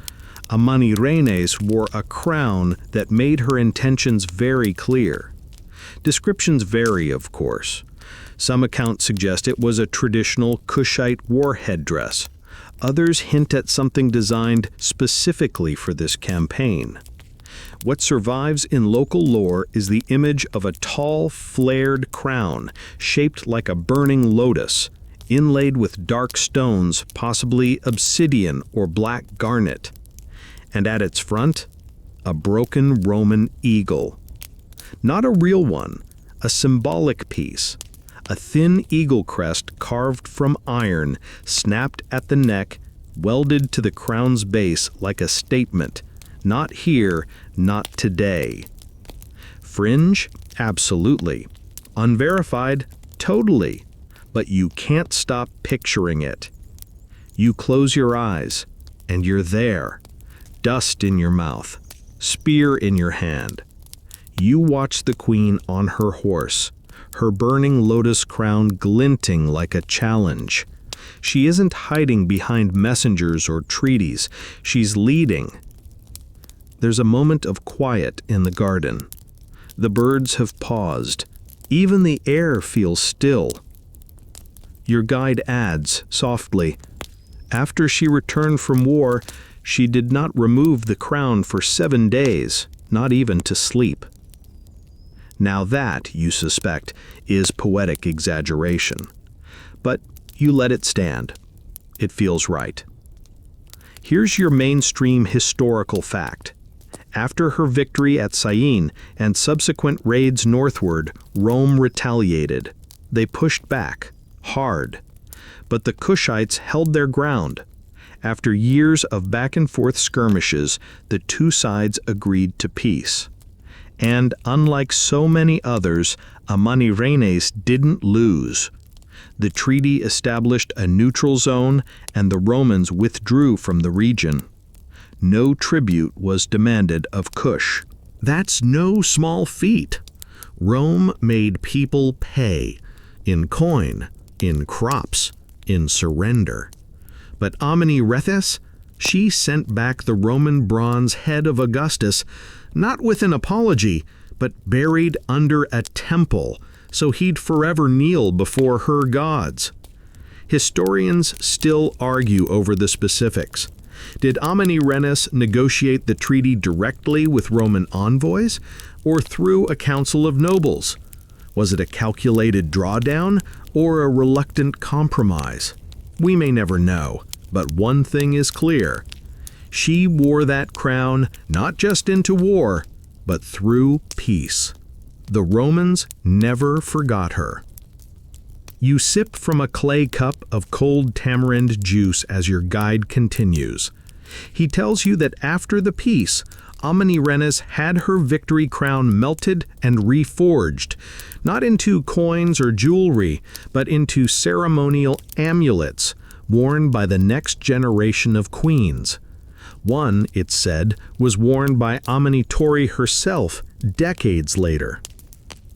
Amanirenes wore a crown that made her intentions very clear. Descriptions vary, of course. Some accounts suggest it was a traditional Kushite war headdress. Others hint at something designed specifically for this campaign. What survives in local lore is the image of a tall, flared crown shaped like a burning lotus, inlaid with dark stones, possibly obsidian or black garnet. And at its front, a broken Roman eagle. Not a real one, a symbolic piece. A thin eagle crest carved from iron, snapped at the neck, welded to the crown's base like a statement. Not here, not today. Fringe? Absolutely. Unverified? Totally. But you can't stop picturing it. You close your eyes, and you're there. Dust in your mouth, spear in your hand. You watch the queen on her horse, her burning lotus crown glinting like a challenge. She isn't hiding behind messengers or treaties. She's leading. There's a moment of quiet in the garden. The birds have paused. Even the air feels still. Your guide adds, softly, after she returned from war, she did not remove the crown for 7 days, not even to sleep. Now that, you suspect, is poetic exaggeration. But you let it stand. It feels right. Here's your mainstream historical fact. After her victory at Syene and subsequent raids northward, Rome retaliated. They pushed back, hard. But the Kushites held their ground. After years of back-and-forth skirmishes, the two sides agreed to peace. And unlike so many others, Amanirenes didn't lose. The treaty established a neutral zone, and the Romans withdrew from the region. No tribute was demanded of Kush. That's no small feat. Rome made people pay, in coin, in crops, in surrender. But Amanirenes, she sent back the Roman bronze head of Augustus, not with an apology, but buried under a temple, so he'd forever kneel before her gods. Historians still argue over the specifics. Did Amanirenes negotiate the treaty directly with Roman envoys, or through a council of nobles? Was it a calculated drawdown, or a reluctant compromise? We may never know, but one thing is clear. She wore that crown not just into war, but through peace. The Romans never forgot her. You sip from a clay cup of cold tamarind juice as your guide continues. He tells you that after the peace, Amanirenes had her victory crown melted and reforged, not into coins or jewelry, but into ceremonial amulets worn by the next generation of queens. One, it's said, was worn by Amanitori herself decades later.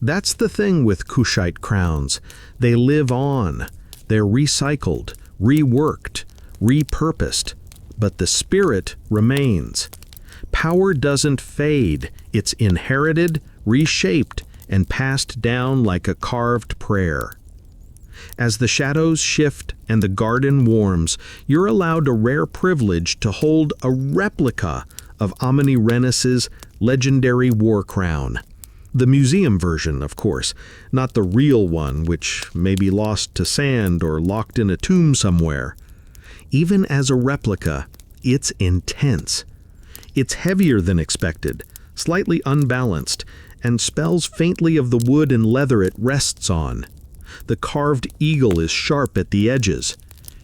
That's the thing with Kushite crowns. They live on. They're recycled, reworked, repurposed, but the spirit remains. Power doesn't fade. It's inherited, reshaped, and passed down like a carved prayer. As the shadows shift and the garden warms, you're allowed a rare privilege to hold a replica of Amanirenes's legendary war crown. The museum version, of course, not the real one, which may be lost to sand or locked in a tomb somewhere. Even as a replica, it's intense. It's heavier than expected, slightly unbalanced, and spells faintly of the wood and leather it rests on. The carved eagle is sharp at the edges.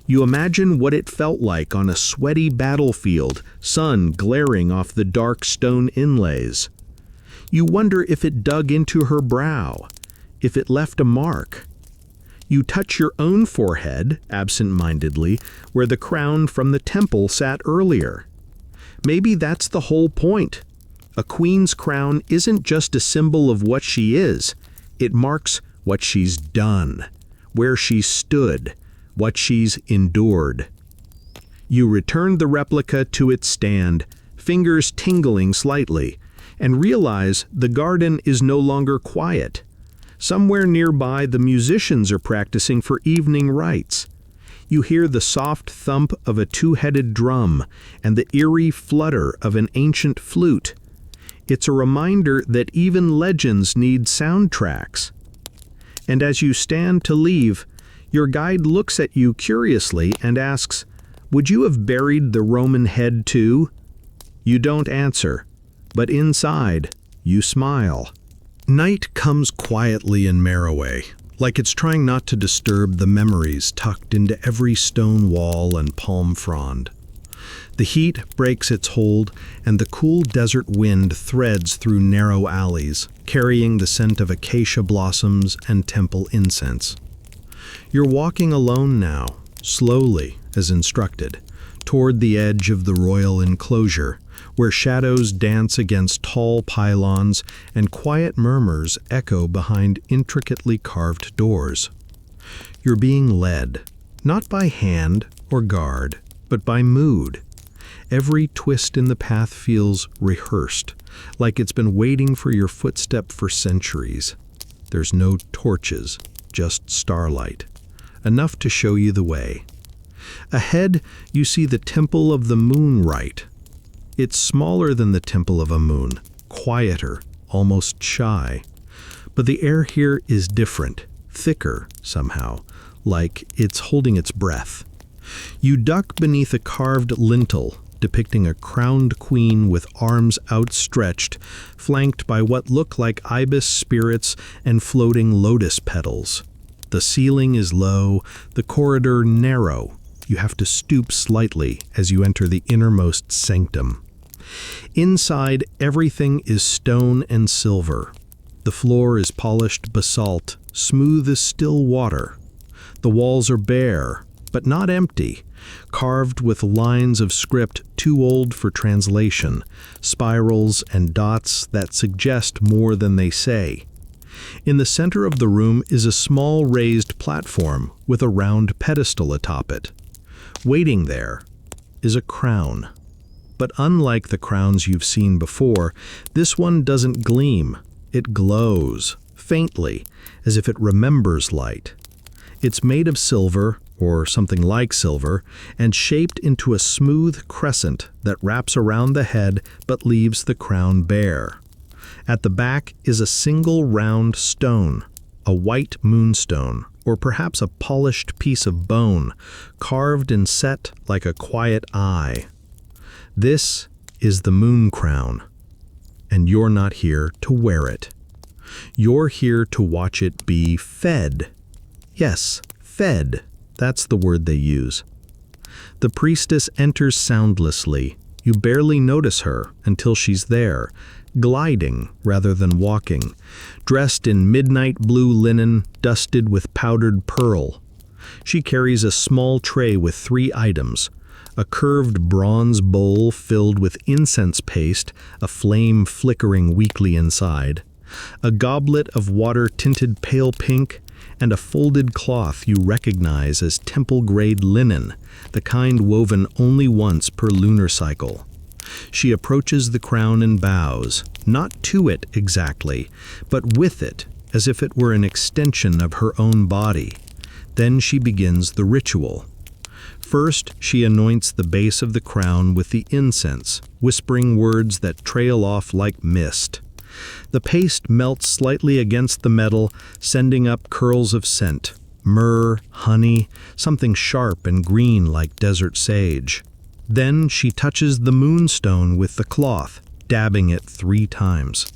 You imagine what it felt like on a sweaty battlefield, sun glaring off the dark stone inlays. You wonder if it dug into her brow, if it left a mark. You touch your own forehead, absent-mindedly, where the crown from the temple sat earlier. Maybe that's the whole point. A queen's crown isn't just a symbol of what she is. It marks what she's done, where she's stood, what she's endured. You return the replica to its stand, fingers tingling slightly, and realize the garden is no longer quiet. Somewhere nearby, the musicians are practicing for evening rites. You hear the soft thump of a two-headed drum and the eerie flutter of an ancient flute. It's a reminder that even legends need soundtracks. And as you stand to leave, your guide looks at you curiously and asks, "Would you have buried the Roman head too?" You don't answer, but inside, you smile. Night comes quietly in Merowe, like it's trying not to disturb the memories tucked into every stone wall and palm frond. The heat breaks its hold, and the cool desert wind threads through narrow alleys, carrying the scent of acacia blossoms and temple incense. You're walking alone now, slowly, as instructed, toward the edge of the royal enclosure, where shadows dance against tall pylons and quiet murmurs echo behind intricately carved doors. You're being led, not by hand or guard, but by mood. Every twist in the path feels rehearsed, like it's been waiting for your footstep for centuries. There's no torches, just starlight, enough to show you the way. Ahead, you see the Temple of the Moon Rite. It's smaller than the Temple of Amun, quieter, almost shy. But the air here is different, thicker somehow, like it's holding its breath. You duck beneath a carved lintel, depicting a crowned queen with arms outstretched, flanked by what look like ibis spirits and floating lotus petals. The ceiling is low, the corridor narrow. You have to stoop slightly as you enter the innermost sanctum. Inside, everything is stone and silver. The floor is polished basalt, smooth as still water. The walls are bare, but not empty, carved with lines of script too old for translation, spirals and dots that suggest more than they say. In the center of the room is a small raised platform with a round pedestal atop it. Waiting there is a crown. But unlike the crowns you've seen before, this one doesn't gleam. It glows, faintly, as if it remembers light. It's made of silver, or something like silver, and shaped into a smooth crescent that wraps around the head but leaves the crown bare. At the back is a single round stone, a white moonstone, or perhaps a polished piece of bone, carved and set like a quiet eye. This is the moon crown, and you're not here to wear it. You're here to watch it be fed. Yes, fed. That's the word they use. The priestess enters soundlessly. You barely notice her until she's there, gliding rather than walking, dressed in midnight blue linen dusted with powdered pearl. She carries a small tray with 3 items: a curved bronze bowl filled with incense paste, a flame flickering weakly inside, a goblet of water tinted pale pink, and a folded cloth you recognize as temple-grade linen, the kind woven only once per lunar cycle. She approaches the crown and bows, not to it exactly, but with it, as if it were an extension of her own body. Then she begins the ritual. First, she anoints the base of the crown with the incense, whispering words that trail off like mist. The paste melts slightly against the metal, sending up curls of scent: myrrh, honey, something sharp and green like desert sage. Then she touches the moonstone with the cloth, dabbing it 3 times.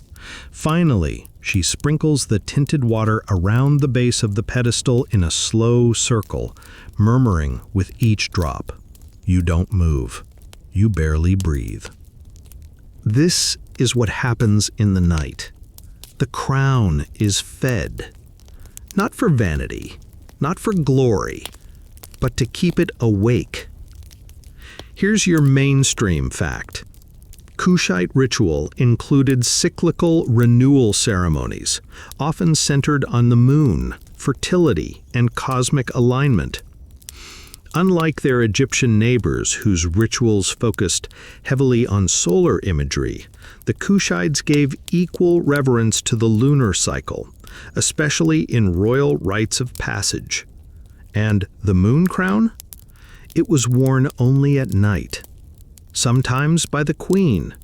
Finally, she sprinkles the tinted water around the base of the pedestal in a slow circle, murmuring with each drop. You don't move. You barely breathe. This is what happens in the night. The crown is fed. Not for vanity, not for glory, but to keep it awake. Here's your mainstream fact. Kushite ritual included cyclical renewal ceremonies, often centered on the moon, fertility, and cosmic alignment. Unlike their Egyptian neighbors, whose rituals focused heavily on solar imagery, the Kushites gave equal reverence to the lunar cycle, especially in royal rites of passage. And the moon crown? It was worn only at night, sometimes by the queen,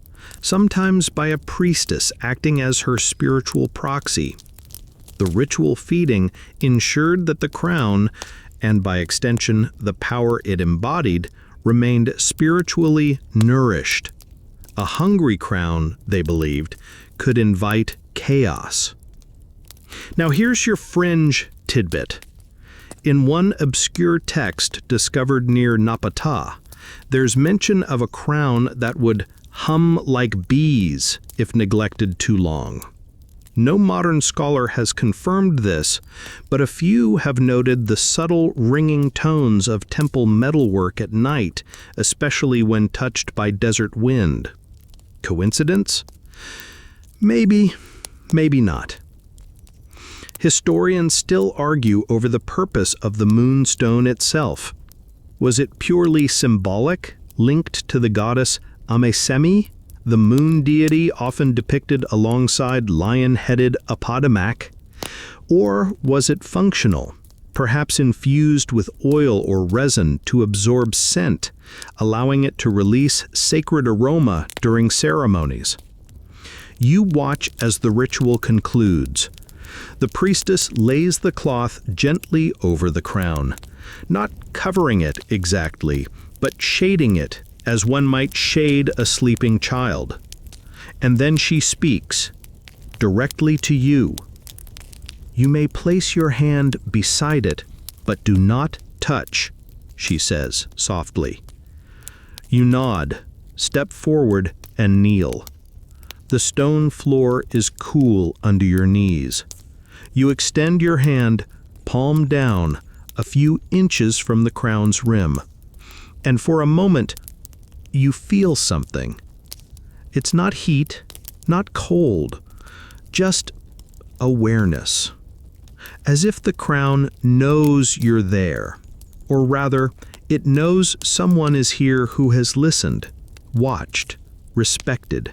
sometimes by a priestess acting as her spiritual proxy. The ritual feeding ensured that the crown, and by extension the power it embodied, remained spiritually nourished. A hungry crown, they believed, could invite chaos. Now here's your fringe tidbit. In one obscure text discovered near Napata, there's mention of a crown that would hum like bees if neglected too long. No modern scholar has confirmed this, but a few have noted the subtle ringing tones of temple metalwork at night, especially when touched by desert wind. Coincidence? Maybe, maybe not. Historians still argue over the purpose of the moonstone itself. Was it purely symbolic, linked to the goddess Amesemi, the moon deity often depicted alongside lion-headed Apadamak? Or was it functional, perhaps infused with oil or resin to absorb scent, allowing it to release sacred aroma during ceremonies? You watch as the ritual concludes. The priestess lays the cloth gently over the crown, not covering it exactly, but shading it as one might shade a sleeping child. And then she speaks, directly to you. You may place your hand beside it, but do not touch, she says softly. You nod, step forward, and kneel. The stone floor is cool under your knees. You extend your hand, palm down, a few inches from the crown's rim. And for a moment, you feel something. It's not heat, not cold, just awareness. As if the crown knows you're there, or rather, it knows someone is here who has listened, watched, respected.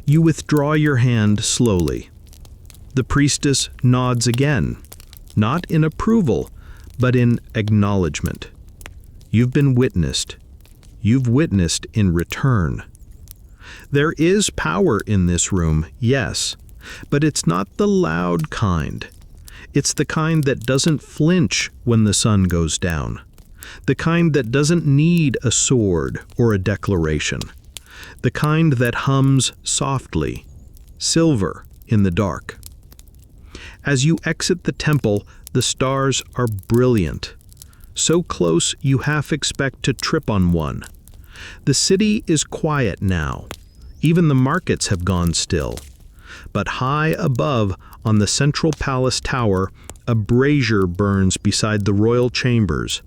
You withdraw your hand slowly. The priestess nods again, not in approval, but in acknowledgement. You've been witnessed. You've witnessed in return. There is power in this room, yes, but it's not the loud kind. It's the kind that doesn't flinch when the sun goes down. The kind that doesn't need a sword or a declaration. The kind that hums softly, silver in the dark. As you exit the temple, the stars are brilliant. So close you half expect to trip on one. The city is quiet now. Even the markets have gone still. But high above, on the central palace tower, a brazier burns beside the royal chambers,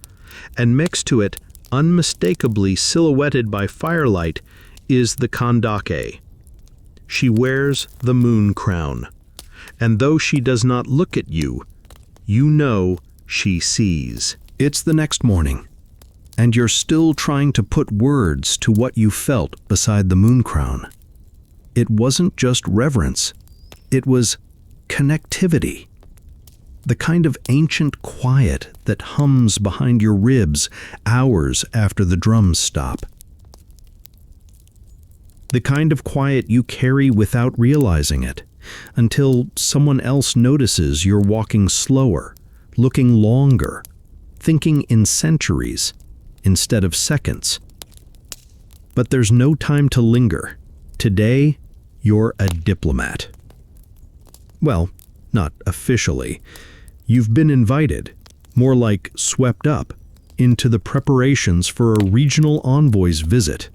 and next to it, unmistakably silhouetted by firelight, is the Kandake. She wears the moon crown, and though she does not look at you, you know she sees. It's the next morning, and you're still trying to put words to what you felt beside the moon crown. It wasn't just reverence, it was connectivity. The kind of ancient quiet that hums behind your ribs hours after the drums stop. The kind of quiet you carry without realizing it, until someone else notices you're walking slower, looking longer, thinking in centuries instead of seconds. But there's no time to linger. Today, you're a diplomat. Well, not officially. You've been invited, more like swept up, into the preparations for a regional envoy's visit.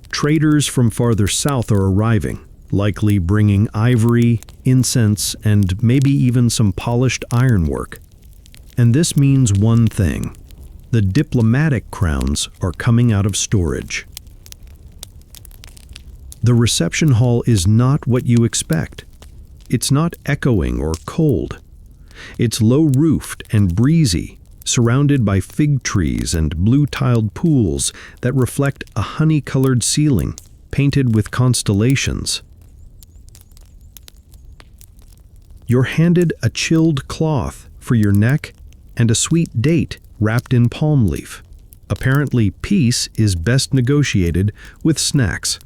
Traders from farther south are arriving, likely bringing ivory, incense, and maybe even some polished ironwork. And this means one thing: the diplomatic crowns are coming out of storage. The reception hall is not what you expect. It's not echoing or cold. It's low-roofed and breezy, surrounded by fig trees and blue-tiled pools that reflect a honey-colored ceiling painted with constellations. You're handed a chilled cloth for your neck and a sweet date wrapped in palm leaf. Apparently, peace is best negotiated with snacks.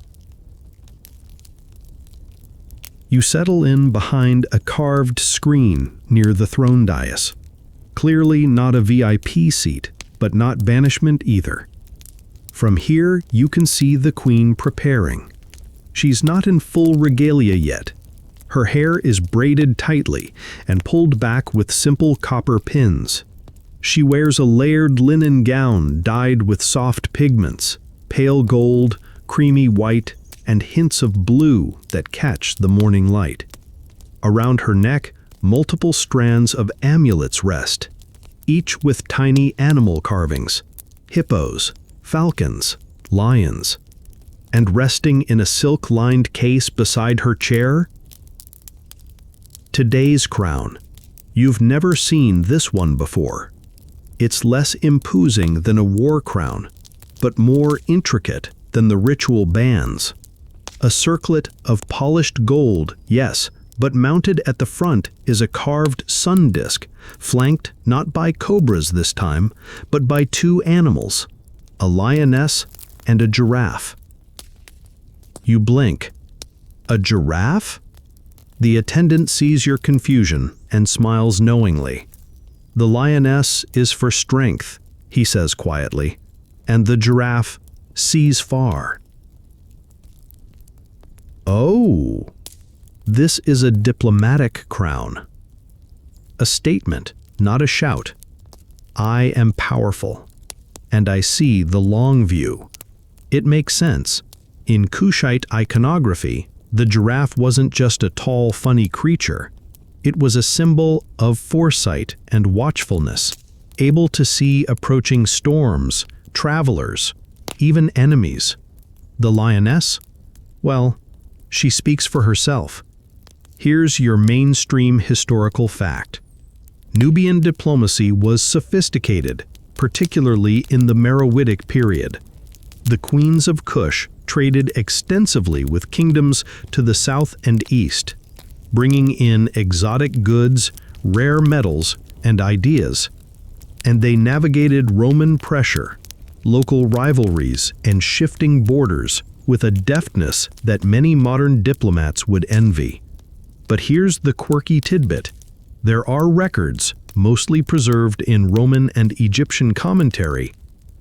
You settle in behind a carved screen near the throne dais. Clearly not a VIP seat, but not banishment either. From here, you can see the queen preparing. She's not in full regalia yet. Her hair is braided tightly and pulled back with simple copper pins. She wears a layered linen gown dyed with soft pigments, pale gold, creamy white, and hints of blue that catch the morning light. Around her neck, multiple strands of amulets rest, each with tiny animal carvings, hippos, falcons, lions. And resting in a silk-lined case beside her chair, today's crown. You've never seen this one before. It's less imposing than a war crown, but more intricate than the ritual bands. A circlet of polished gold, yes, but mounted at the front is a carved sun disk, flanked not by cobras this time, but by two animals, a lioness and a giraffe. You blink. A giraffe? The attendant sees your confusion and smiles knowingly. The lioness is for strength, he says quietly, and the giraffe sees far. Oh, this is a diplomatic crown. A statement, not a shout. I am powerful, and I see the long view. It makes sense. In Kushite iconography, the giraffe wasn't just a tall, funny creature. It was a symbol of foresight and watchfulness, able to see approaching storms, travelers, even enemies. The lioness? Well, she speaks for herself. Here's your mainstream historical fact. Nubian diplomacy was sophisticated, particularly in the Meroitic period. The queens of Kush traded extensively with kingdoms to the south and east, bringing in exotic goods, rare metals, and ideas. And they navigated Roman pressure, local rivalries, and shifting borders with a deftness that many modern diplomats would envy. But here's the quirky tidbit. There are records, mostly preserved in Roman and Egyptian commentary,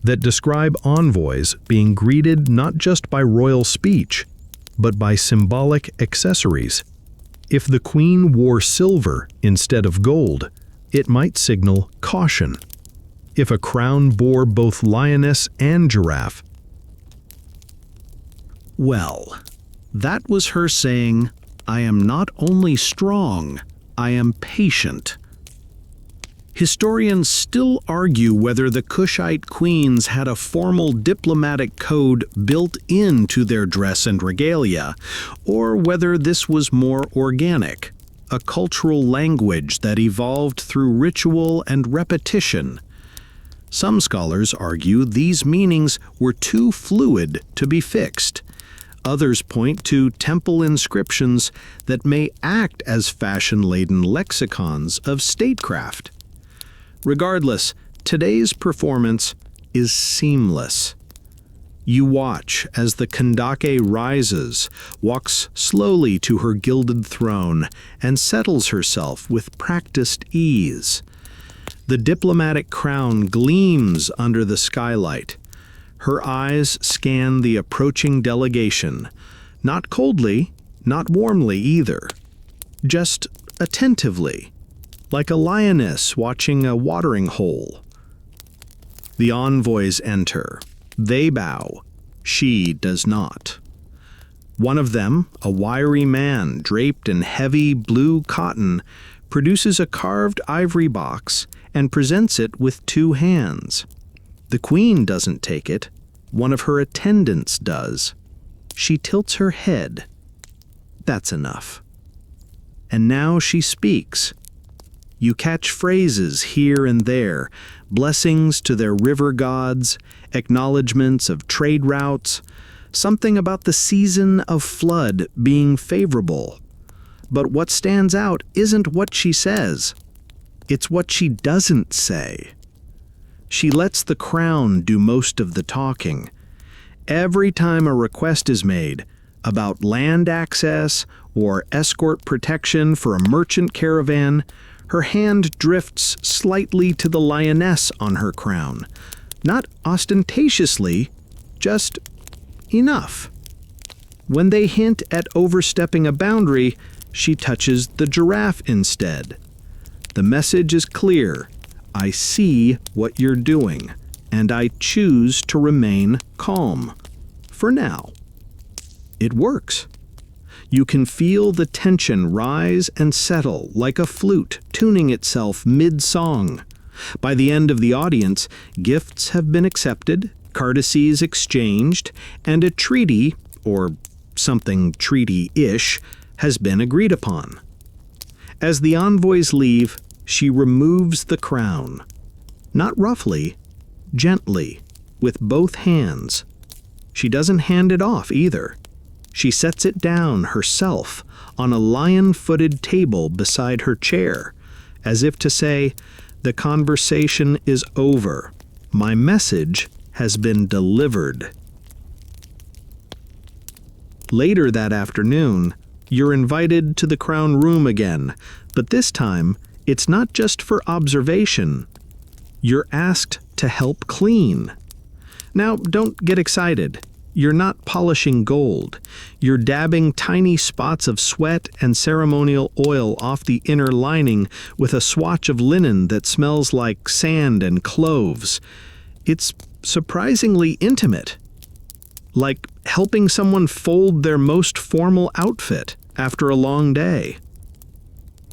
that describe envoys being greeted not just by royal speech, but by symbolic accessories. If the queen wore silver instead of gold, it might signal caution. If a crown bore both lioness and giraffe, well, that was her saying, I am not only strong, I am patient. Historians still argue whether the Kushite queens had a formal diplomatic code built into their dress and regalia, or whether this was more organic, a cultural language that evolved through ritual and repetition. Some scholars argue these meanings were too fluid to be fixed. Others point to temple inscriptions that may act as fashion-laden lexicons of statecraft. Regardless, today's performance is seamless. You watch as the Kandake rises, walks slowly to her gilded throne, and settles herself with practiced ease. The diplomatic crown gleams under the skylight. Her eyes scan the approaching delegation, not coldly, not warmly either, just attentively, like a lioness watching a watering hole. The envoys enter. They bow. She does not. One of them, a wiry man draped in heavy blue cotton, produces a carved ivory box and presents it with 2 hands. The queen doesn't take it. One of her attendants does. She tilts her head. That's enough. And now she speaks. You catch phrases here and there, blessings to their river gods, acknowledgments of trade routes, something about the season of flood being favorable. But what stands out isn't what she says. It's what she doesn't say. She lets the crown do most of the talking. Every time a request is made about land access or escort protection for a merchant caravan, her hand drifts slightly to the lioness on her crown. Not ostentatiously, just enough. When they hint at overstepping a boundary, she touches the giraffe instead. The message is clear. I see what you're doing, and I choose to remain calm. For now. It works. You can feel the tension rise and settle like a flute tuning itself mid-song. By the end of the audience, gifts have been accepted, courtesies exchanged, and a treaty, or something treaty-ish, has been agreed upon. As the envoys leave, she removes the crown. Not roughly, gently, with both hands. She doesn't hand it off either. She sets it down herself on a lion-footed table beside her chair, as if to say, the conversation is over. My message has been delivered. Later that afternoon, you're invited to the crown room again, but this time, it's not just for observation. You're asked to help clean. Now, don't get excited. You're not polishing gold. You're dabbing tiny spots of sweat and ceremonial oil off the inner lining with a swatch of linen that smells like sand and cloves. It's surprisingly intimate. Like helping someone fold their most formal outfit after a long day.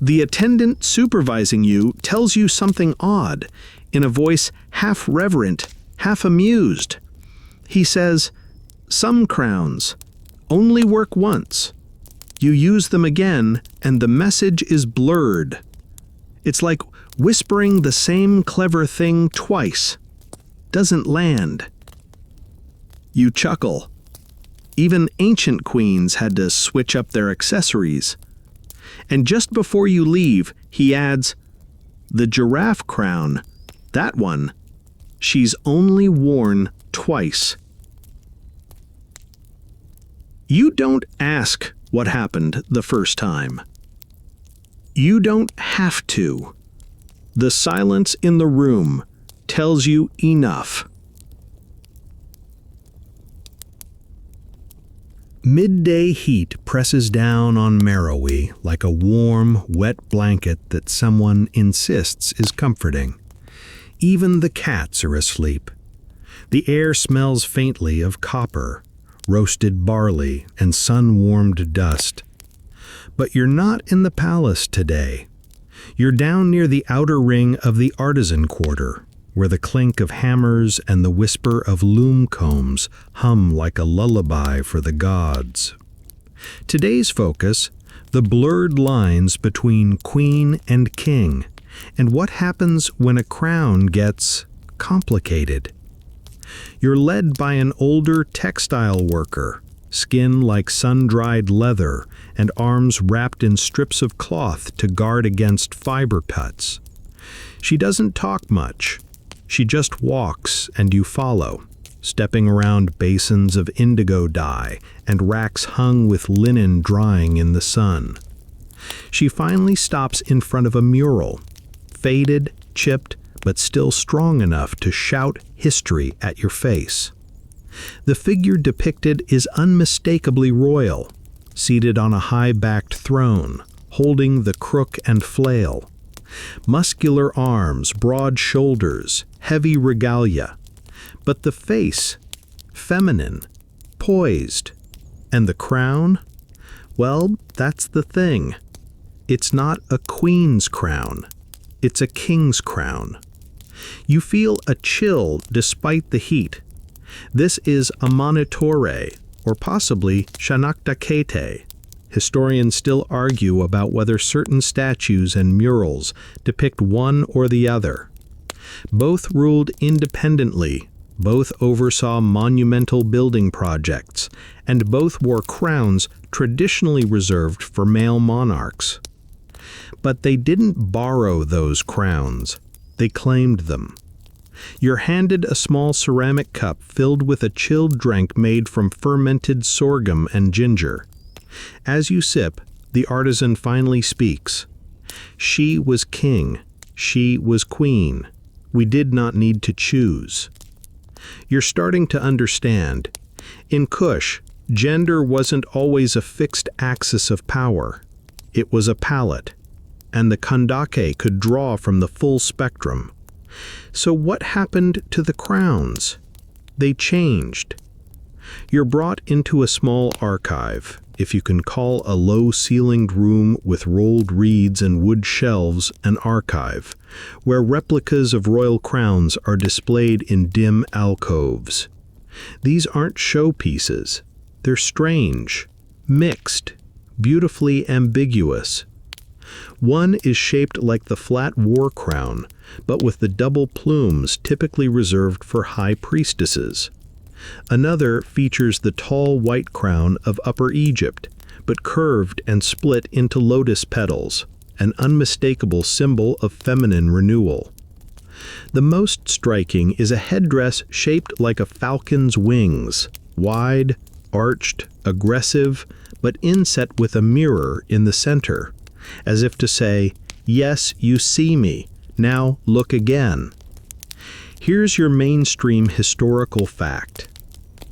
The attendant supervising you tells you something odd, in a voice half reverent, half amused. He says, "Some crowns only work once. You use them again, and the message is blurred." It's like whispering the same clever thing twice. Doesn't land. You chuckle. Even ancient queens had to switch up their accessories. And just before you leave, he adds, "The giraffe crown, that one, she's only worn twice." You don't ask what happened the first time. You don't have to. The silence in the room tells you enough. Midday heat presses down on Merowe like a warm, wet blanket that someone insists is comforting. Even the cats are asleep. The air smells faintly of copper, roasted barley, and sun-warmed dust. But you're not in the palace today. You're down near the outer ring of the artisan quarter, where the clink of hammers and the whisper of loom combs hum like a lullaby for the gods. Today's focus, the blurred lines between queen and king, and what happens when a crown gets complicated. You're led by an older textile worker, skin like sun-dried leather and arms wrapped in strips of cloth to guard against fiber cuts. She doesn't talk much. She just walks and you follow, stepping around basins of indigo dye and racks hung with linen drying in the sun. She finally stops in front of a mural, faded, chipped, but still strong enough to shout history at your face. The figure depicted is unmistakably royal, seated on a high-backed throne, holding the crook and flail. Muscular arms, broad shoulders, heavy regalia. But the face, feminine, poised. And the crown? Well, that's the thing. It's not a queen's crown. It's a king's crown. You feel a chill despite the heat. This is a monitore, or possibly Shanaktakete. Historians still argue about whether certain statues and murals depict one or the other. Both ruled independently, both oversaw monumental building projects, and both wore crowns traditionally reserved for male monarchs. But they didn't borrow those crowns. They claimed them. You're handed a small ceramic cup filled with a chilled drink made from fermented sorghum and ginger. As you sip, the artisan finally speaks. She was king. She was queen. We did not need to choose. You're starting to understand. In Kush, gender wasn't always a fixed axis of power. It was a palette, and the Kandake could draw from the full spectrum. So what happened to the crowns? They changed. You're brought into a small archive, if you can call a low-ceilinged room with rolled reeds and wood shelves an archive, where replicas of royal crowns are displayed in dim alcoves. These aren't showpieces. They're strange, mixed, beautifully ambiguous. One is shaped like the flat war crown, but with the double plumes typically reserved for high priestesses. Another features the tall white crown of Upper Egypt, but curved and split into lotus petals, an unmistakable symbol of feminine renewal. The most striking is a headdress shaped like a falcon's wings, wide, arched, aggressive, but inset with a mirror in the center, as if to say, "Yes, you see me. Now look again." Here's your mainstream historical fact.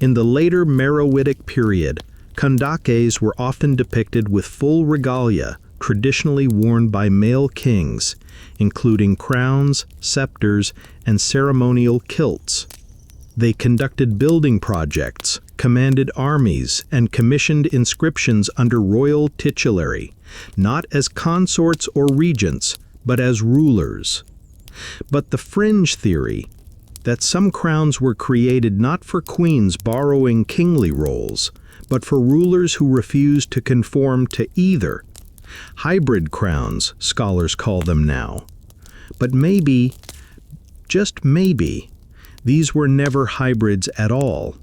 In the later Meroitic period, kandakes were often depicted with full regalia traditionally worn by male kings, including crowns, scepters, and ceremonial kilts. They conducted building projects, commanded armies, and commissioned inscriptions under royal titulary, not as consorts or regents, but as rulers. But the fringe theory, that some crowns were created not for queens borrowing kingly roles, but for rulers who refused to conform to either. Hybrid crowns, scholars call them now. But maybe, just maybe, these were never hybrids at all.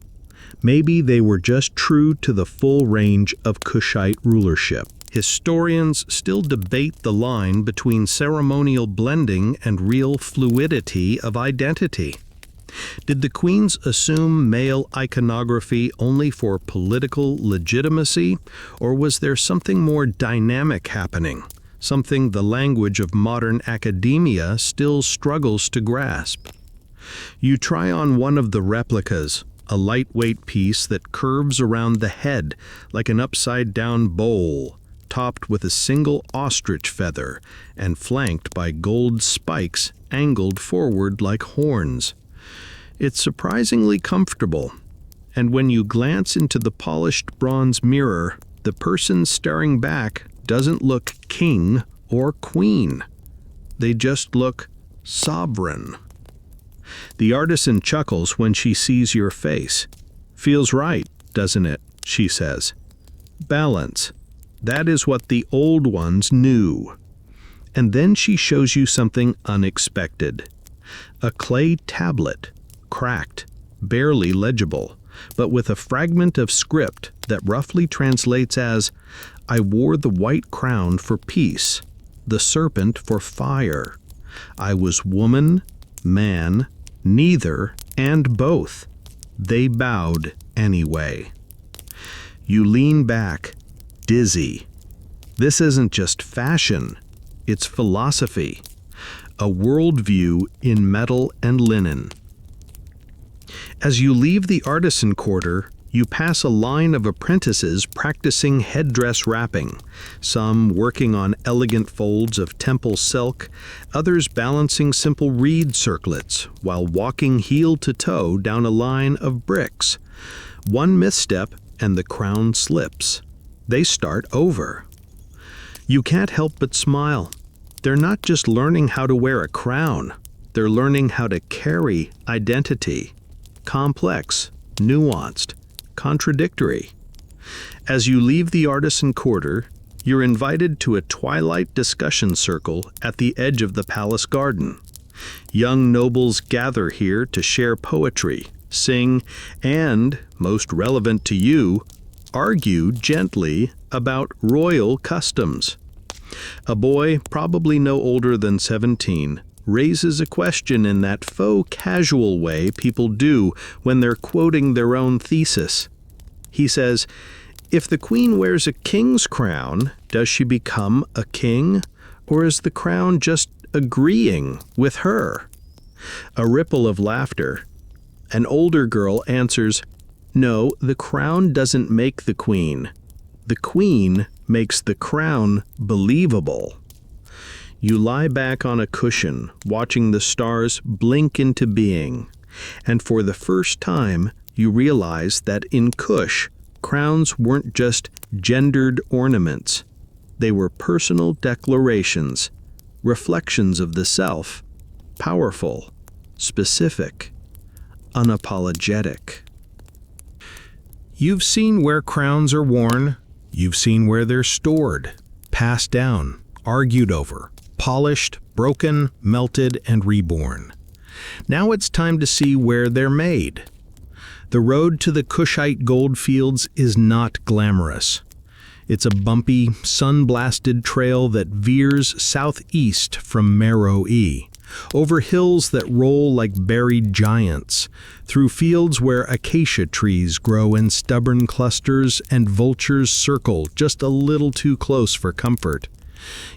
Maybe they were just true to the full range of Kushite rulership. Historians still debate the line between ceremonial blending and real fluidity of identity. Did the queens assume male iconography only for political legitimacy, or was there something more dynamic happening, something the language of modern academia still struggles to grasp? You try on one of the replicas, a lightweight piece that curves around the head like an upside-down bowl, topped with a single ostrich feather and flanked by gold spikes angled forward like horns. It's surprisingly comfortable, and when you glance into the polished bronze mirror, the person staring back doesn't look king or queen. They just look sovereign. The artisan chuckles when she sees your face. "Feels right, doesn't it?" she says. "Balance. That is what the old ones knew." And then she shows you something unexpected. A clay tablet, cracked, barely legible, but with a fragment of script that roughly translates as, "I wore the white crown for peace, the serpent for fire. I was woman, man, neither, and both. They bowed anyway." You lean back, dizzy. This isn't just fashion, it's philosophy, a worldview in metal and linen. As you leave the artisan quarter, you pass a line of apprentices practicing headdress wrapping, some working on elegant folds of temple silk, others balancing simple reed circlets while walking heel to toe down a line of bricks. One misstep and the crown slips. They start over. You can't help but smile. They're not just learning how to wear a crown, they're learning how to carry identity. Complex, nuanced, contradictory. As you leave the artisan quarter, you're invited to a twilight discussion circle at the edge of the palace garden. Young nobles gather here to share poetry, sing, and, most relevant to you, argue gently about royal customs. A boy, probably no older than 17, raises a question in that faux casual way people do when they're quoting their own thesis. He says, "If the queen wears a king's crown, does she become a king? Or is the crown just agreeing with her?" A ripple of laughter. An older girl answers, "No, the crown doesn't make the queen. The queen makes the crown believable." You lie back on a cushion, watching the stars blink into being, and for the first time, you realize that in Kush, crowns weren't just gendered ornaments. They were personal declarations, reflections of the self, powerful, specific, unapologetic. You've seen where crowns are worn, you've seen where they're stored, passed down, argued over, polished, broken, melted, and reborn. Now it's time to see where they're made. The road to the Kushite gold fields is not glamorous. It's a bumpy, sun-blasted trail that veers southeast from Meroe, over hills that roll like buried giants, through fields where acacia trees grow in stubborn clusters and vultures circle just a little too close for comfort.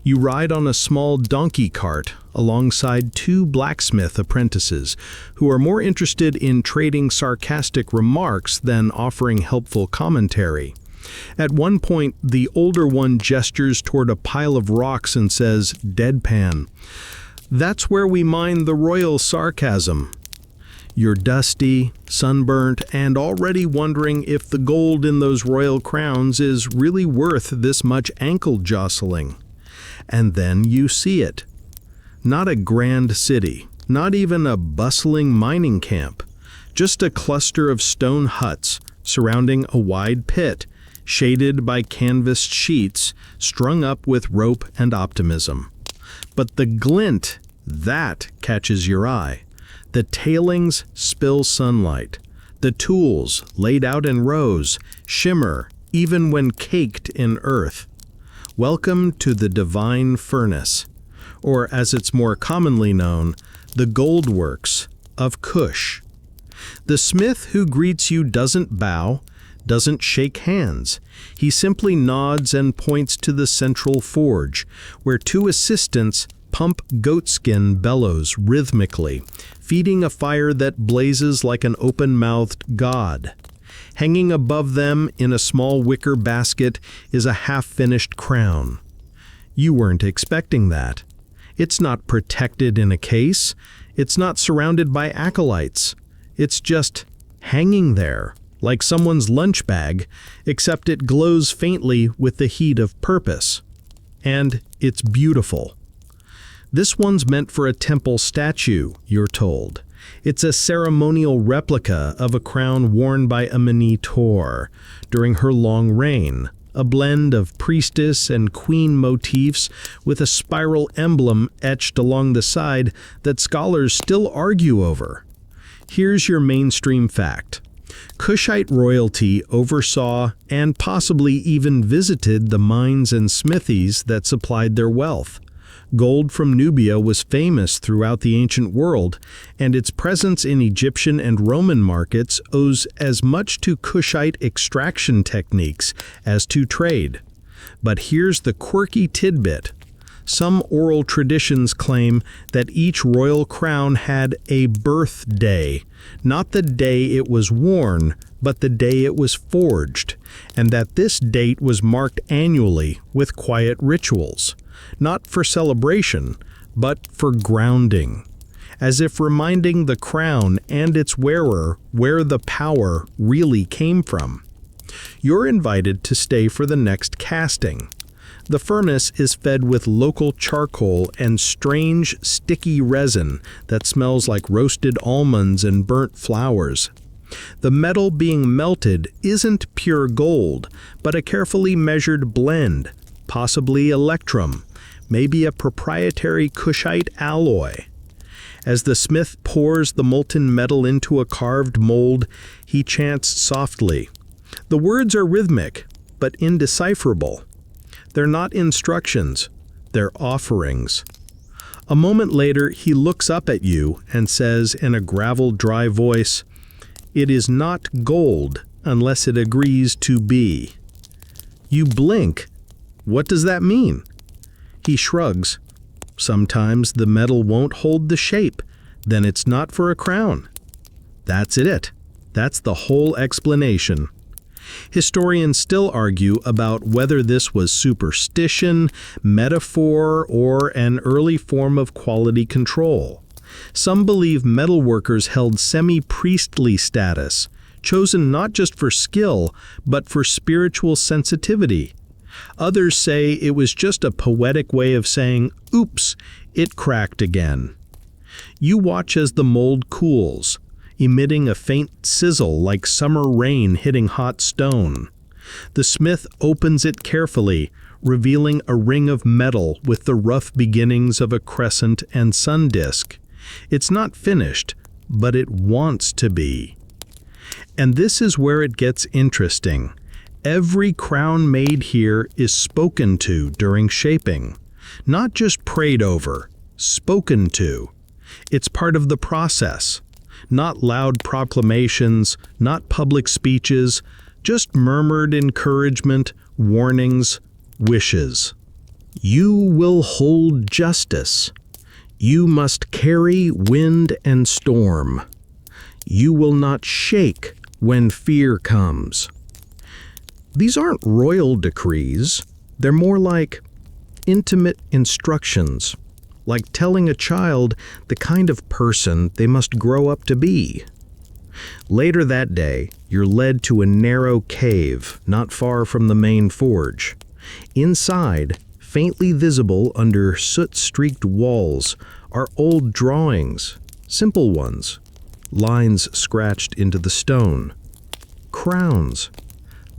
You ride on a small donkey cart alongside two blacksmith apprentices who are more interested in trading sarcastic remarks than offering helpful commentary. At one point, the older one gestures toward a pile of rocks and says, deadpan, "That's where we mine the royal sarcasm." You're dusty, sunburnt, and already wondering if the gold in those royal crowns is really worth this much ankle jostling. And then you see it. Not a grand city, not even a bustling mining camp, just a cluster of stone huts surrounding a wide pit, shaded by canvased sheets, strung up with rope and optimism. But the glint, that catches your eye. The tailings spill sunlight. The tools, laid out in rows, shimmer even when caked in earth. Welcome to the divine furnace, or as it's more commonly known, the gold works of Kush. The smith who greets you doesn't bow, doesn't shake hands. He simply nods and points to the central forge, where two assistants pump goatskin bellows rhythmically, feeding a fire that blazes like an open-mouthed god. Hanging above them in a small wicker basket is a half-finished crown. You weren't expecting that. It's not protected in a case. It's not surrounded by acolytes. It's just hanging there, like someone's lunch bag, except it glows faintly with the heat of purpose. And it's beautiful. This one's meant for a temple statue, you're told. It's a ceremonial replica of a crown worn by Amenetor during her long reign, a blend of priestess and queen motifs with a spiral emblem etched along the side that scholars still argue over. Here's your mainstream fact. Kushite royalty oversaw and possibly even visited the mines and smithies that supplied their wealth. Gold from Nubia was famous throughout the ancient world, and its presence in Egyptian and Roman markets owes as much to Kushite extraction techniques as to trade. But here's the quirky tidbit. Some oral traditions claim that each royal crown had a birthday, not the day it was worn, but the day it was forged, and that this date was marked annually with quiet rituals, not for celebration, but for grounding, as if reminding the crown and its wearer where the power really came from. You're invited to stay for the next casting. The furnace is fed with local charcoal and strange, sticky resin that smells like roasted almonds and burnt flowers. The metal being melted isn't pure gold, but a carefully measured blend, possibly electrum, maybe a proprietary Kushite alloy. As the smith pours the molten metal into a carved mold, he chants softly. The words are rhythmic, but indecipherable. They're not instructions, they're offerings. A moment later, he looks up at you and says in a gravel, dry voice, "It is not gold unless it agrees to be." You blink. What does that mean? He shrugs. Sometimes the metal won't hold the shape. Then it's not for a crown. That's it. That's the whole explanation. Historians still argue about whether this was superstition, metaphor, or an early form of quality control. Some believe metalworkers held semi-priestly status, chosen not just for skill, but for spiritual sensitivity. Others say it was just a poetic way of saying, "Oops, it cracked again." You watch as the mold cools, emitting a faint sizzle like summer rain hitting hot stone. The smith opens it carefully, revealing a ring of metal with the rough beginnings of a crescent and sun disk. It's not finished, but it wants to be. And this is where it gets interesting. Every crown made here is spoken to during shaping. Not just prayed over, spoken to. It's part of the process. Not loud proclamations, not public speeches, just murmured encouragement, warnings, wishes. You will hold justice. You must carry wind and storm. You will not shake when fear comes. These aren't royal decrees. They're more like intimate instructions, like telling a child the kind of person they must grow up to be. Later that day, you're led to a narrow cave not far from the main forge. Inside, faintly visible under soot-streaked walls, are old drawings, simple ones, lines scratched into the stone. Crowns,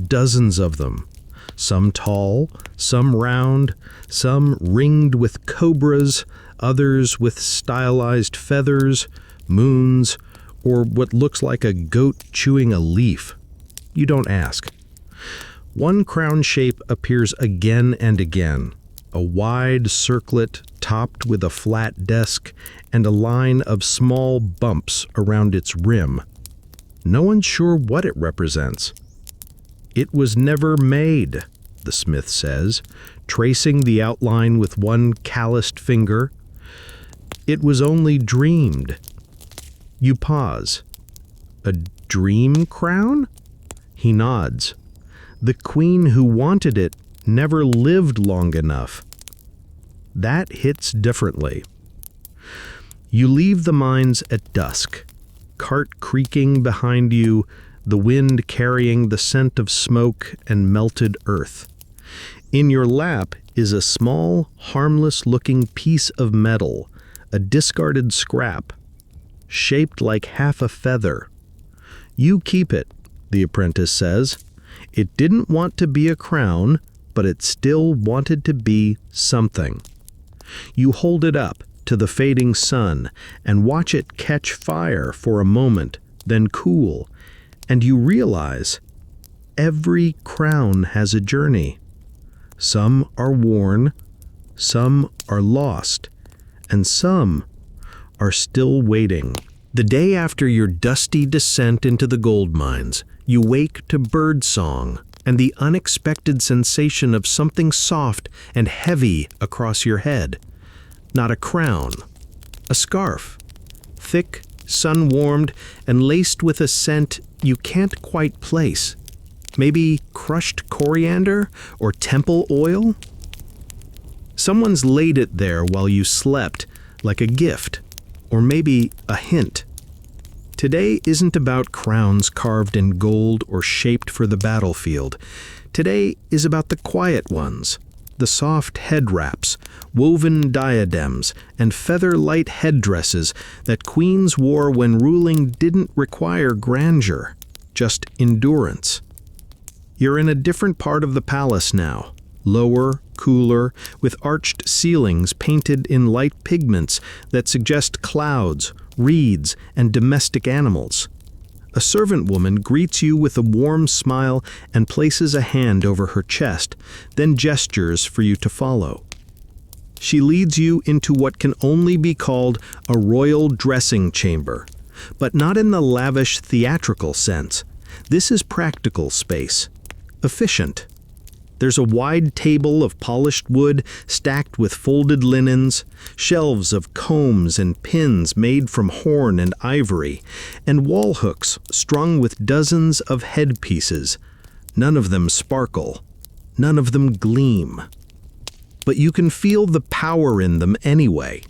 dozens of them, some tall, some round, some ringed with cobras, others with stylized feathers, moons, or what looks like a goat chewing a leaf. You don't ask. One crown shape appears again and again, a wide circlet topped with a flat desk and a line of small bumps around its rim. No one's sure what it represents. It was never made, the smith says, tracing the outline with one calloused finger. It was only dreamed. You pause. A dream crown? He nods. The queen who wanted it never lived long enough. That hits differently. You leave the mines at dusk, cart creaking behind you, the wind carrying the scent of smoke and melted earth. In your lap is a small, harmless-looking piece of metal, a discarded scrap, shaped like half a feather. You keep it, the apprentice says. It didn't want to be a crown, but it still wanted to be something. You hold it up to the fading sun and watch it catch fire for a moment, then cool, and you realize every crown has a journey. Some are worn, some are lost, and some are still waiting. The day after your dusty descent into the gold mines, you wake to bird song and the unexpected sensation of something soft and heavy across your head. Not a crown, a scarf, thick, sun-warmed, and laced with a scent you can't quite place. Maybe crushed coriander or temple oil? Someone's laid it there while you slept, like a gift, or maybe a hint. Today isn't about crowns carved in gold or shaped for the battlefield. Today is about the quiet ones, the soft head wraps, woven diadems, and feather-light headdresses that queens wore when ruling didn't require grandeur, just endurance. You're in a different part of the palace now, lower, cooler, with arched ceilings painted in light pigments that suggest clouds, reeds, and domestic animals. A servant woman greets you with a warm smile and places a hand over her chest, then gestures for you to follow. She leads you into what can only be called a royal dressing chamber, but not in the lavish theatrical sense. This is practical space, efficient. There's a wide table of polished wood stacked with folded linens, shelves of combs and pins made from horn and ivory, and wall hooks strung with dozens of headpieces. None of them sparkle, none of them gleam. But you can feel the power in them anyway.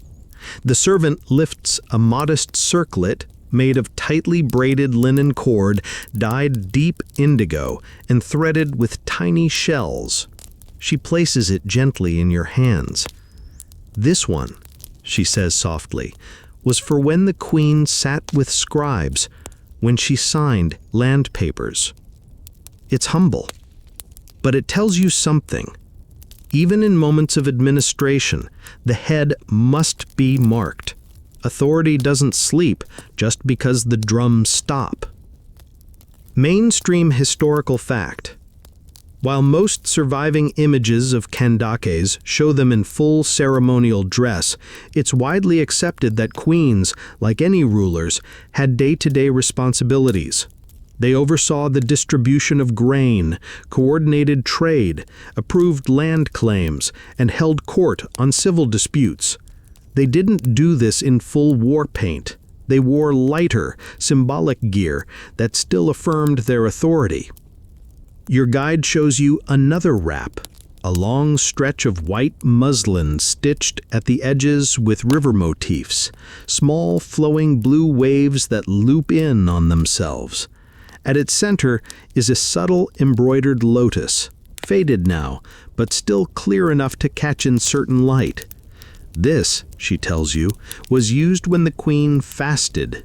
The servant lifts a modest circlet made of tightly braided linen cord dyed deep indigo and threaded with tiny shells. She places it gently in your hands. This one, she says softly, was for when the queen sat with scribes, when she signed land papers. It's humble, but it tells you something. Even in moments of administration, the head must be marked. Authority doesn't sleep just because the drums stop. Mainstream historical fact. While most surviving images of kandakes show them in full ceremonial dress, it's widely accepted that queens, like any rulers, had day-to-day responsibilities. They oversaw the distribution of grain, coordinated trade, approved land claims, and held court on civil disputes. They didn't do this in full war paint. They wore lighter, symbolic gear that still affirmed their authority. Your guide shows you another wrap, a long stretch of white muslin stitched at the edges with river motifs, small flowing blue waves that loop in on themselves. At its center is a subtle embroidered lotus, faded now, but still clear enough to catch in certain light. This, she tells you, was used when the queen fasted.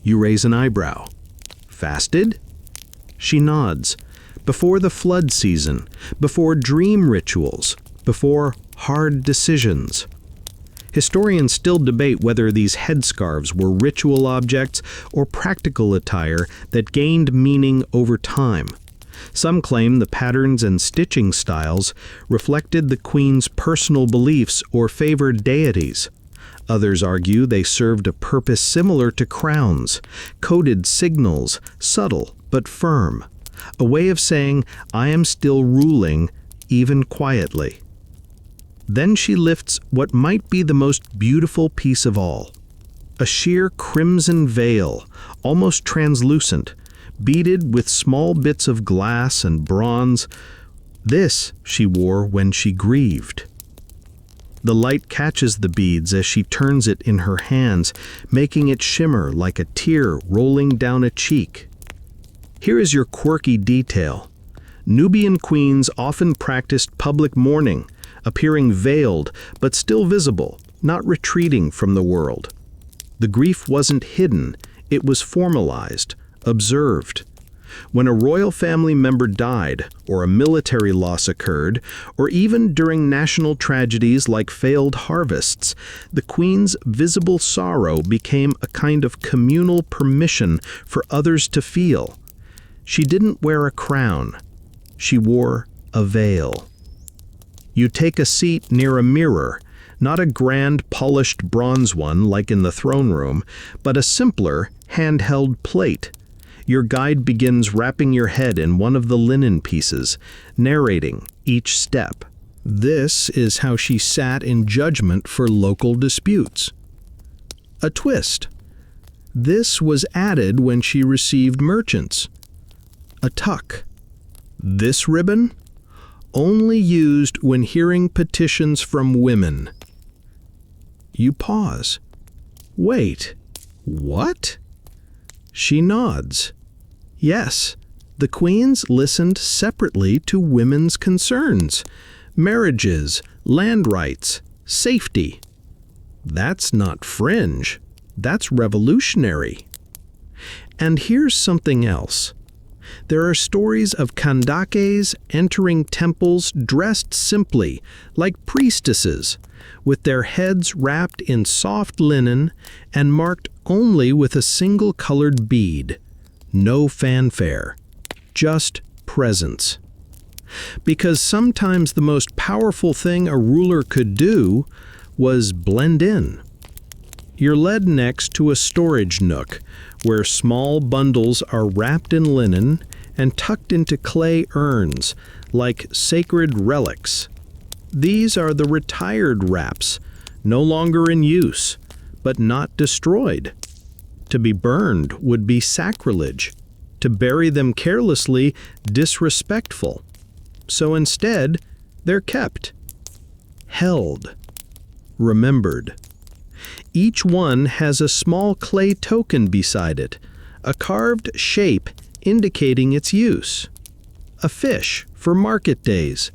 You raise an eyebrow. Fasted? She nods. Before the flood season, before dream rituals, before hard decisions. Historians still debate whether these headscarves were ritual objects or practical attire that gained meaning over time. Some claim the patterns and stitching styles reflected the queen's personal beliefs or favored deities. Others argue they served a purpose similar to crowns, coded signals, subtle but firm. A way of saying, I am still ruling, even quietly. Then she lifts what might be the most beautiful piece of all. A sheer crimson veil, almost translucent, beaded with small bits of glass and bronze. This she wore when she grieved. The light catches the beads as she turns it in her hands, making it shimmer like a tear rolling down a cheek. Here is your quirky detail. Nubian queens often practiced public mourning, appearing veiled but still visible, not retreating from the world. The grief wasn't hidden, it was formalized, observed. When a royal family member died, or a military loss occurred, or even during national tragedies like failed harvests, the queen's visible sorrow became a kind of communal permission for others to feel. She didn't wear a crown. She wore a veil. You take a seat near a mirror, not a grand polished bronze one like in the throne room, but a simpler, handheld plate. Your guide begins wrapping your head in one of the linen pieces, narrating each step. This is how she sat in judgment for local disputes. A twist. This was added when she received merchants. A tuck. This ribbon? Only used when hearing petitions from women. You pause. Wait, what? She nods. Yes, the queens listened separately to women's concerns. Marriages, land rights, safety. That's not fringe. That's revolutionary. And here's something else. There are stories of kandakes entering temples dressed simply, like priestesses, with their heads wrapped in soft linen and marked only with a single colored bead. No fanfare, just presence. Because sometimes the most powerful thing a ruler could do was blend in. You're led next to a storage nook where small bundles are wrapped in linen and tucked into clay urns like sacred relics. These are the retired wraps, no longer in use, but not destroyed. To be burned would be sacrilege. To bury them carelessly, disrespectful. So instead, they're kept, held, remembered. Each one has a small clay token beside it, a carved shape indicating its use. A fish for market days,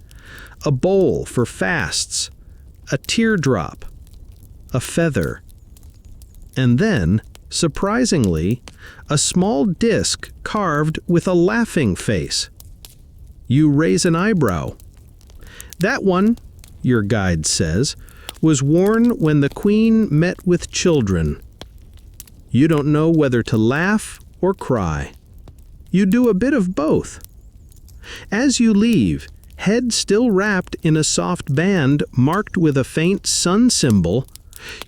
a bowl for fasts, a teardrop, a feather. And then, surprisingly, a small disc carved with a laughing face. You raise an eyebrow. That one, your guide says, was worn when the queen met with children. You don't know whether to laugh or cry. You do a bit of both. As you leave, head still wrapped in a soft band marked with a faint sun symbol,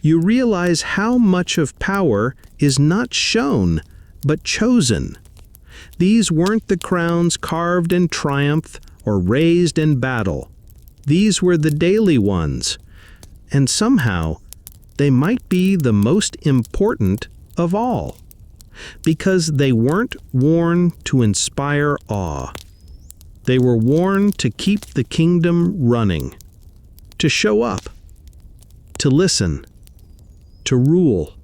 you realize how much of power is not shown, but chosen. These weren't the crowns carved in triumph or raised in battle. These were the daily ones, and somehow they might be the most important of all, because they weren't worn to inspire awe. They were worn to keep the kingdom running, to show up, to listen, to rule.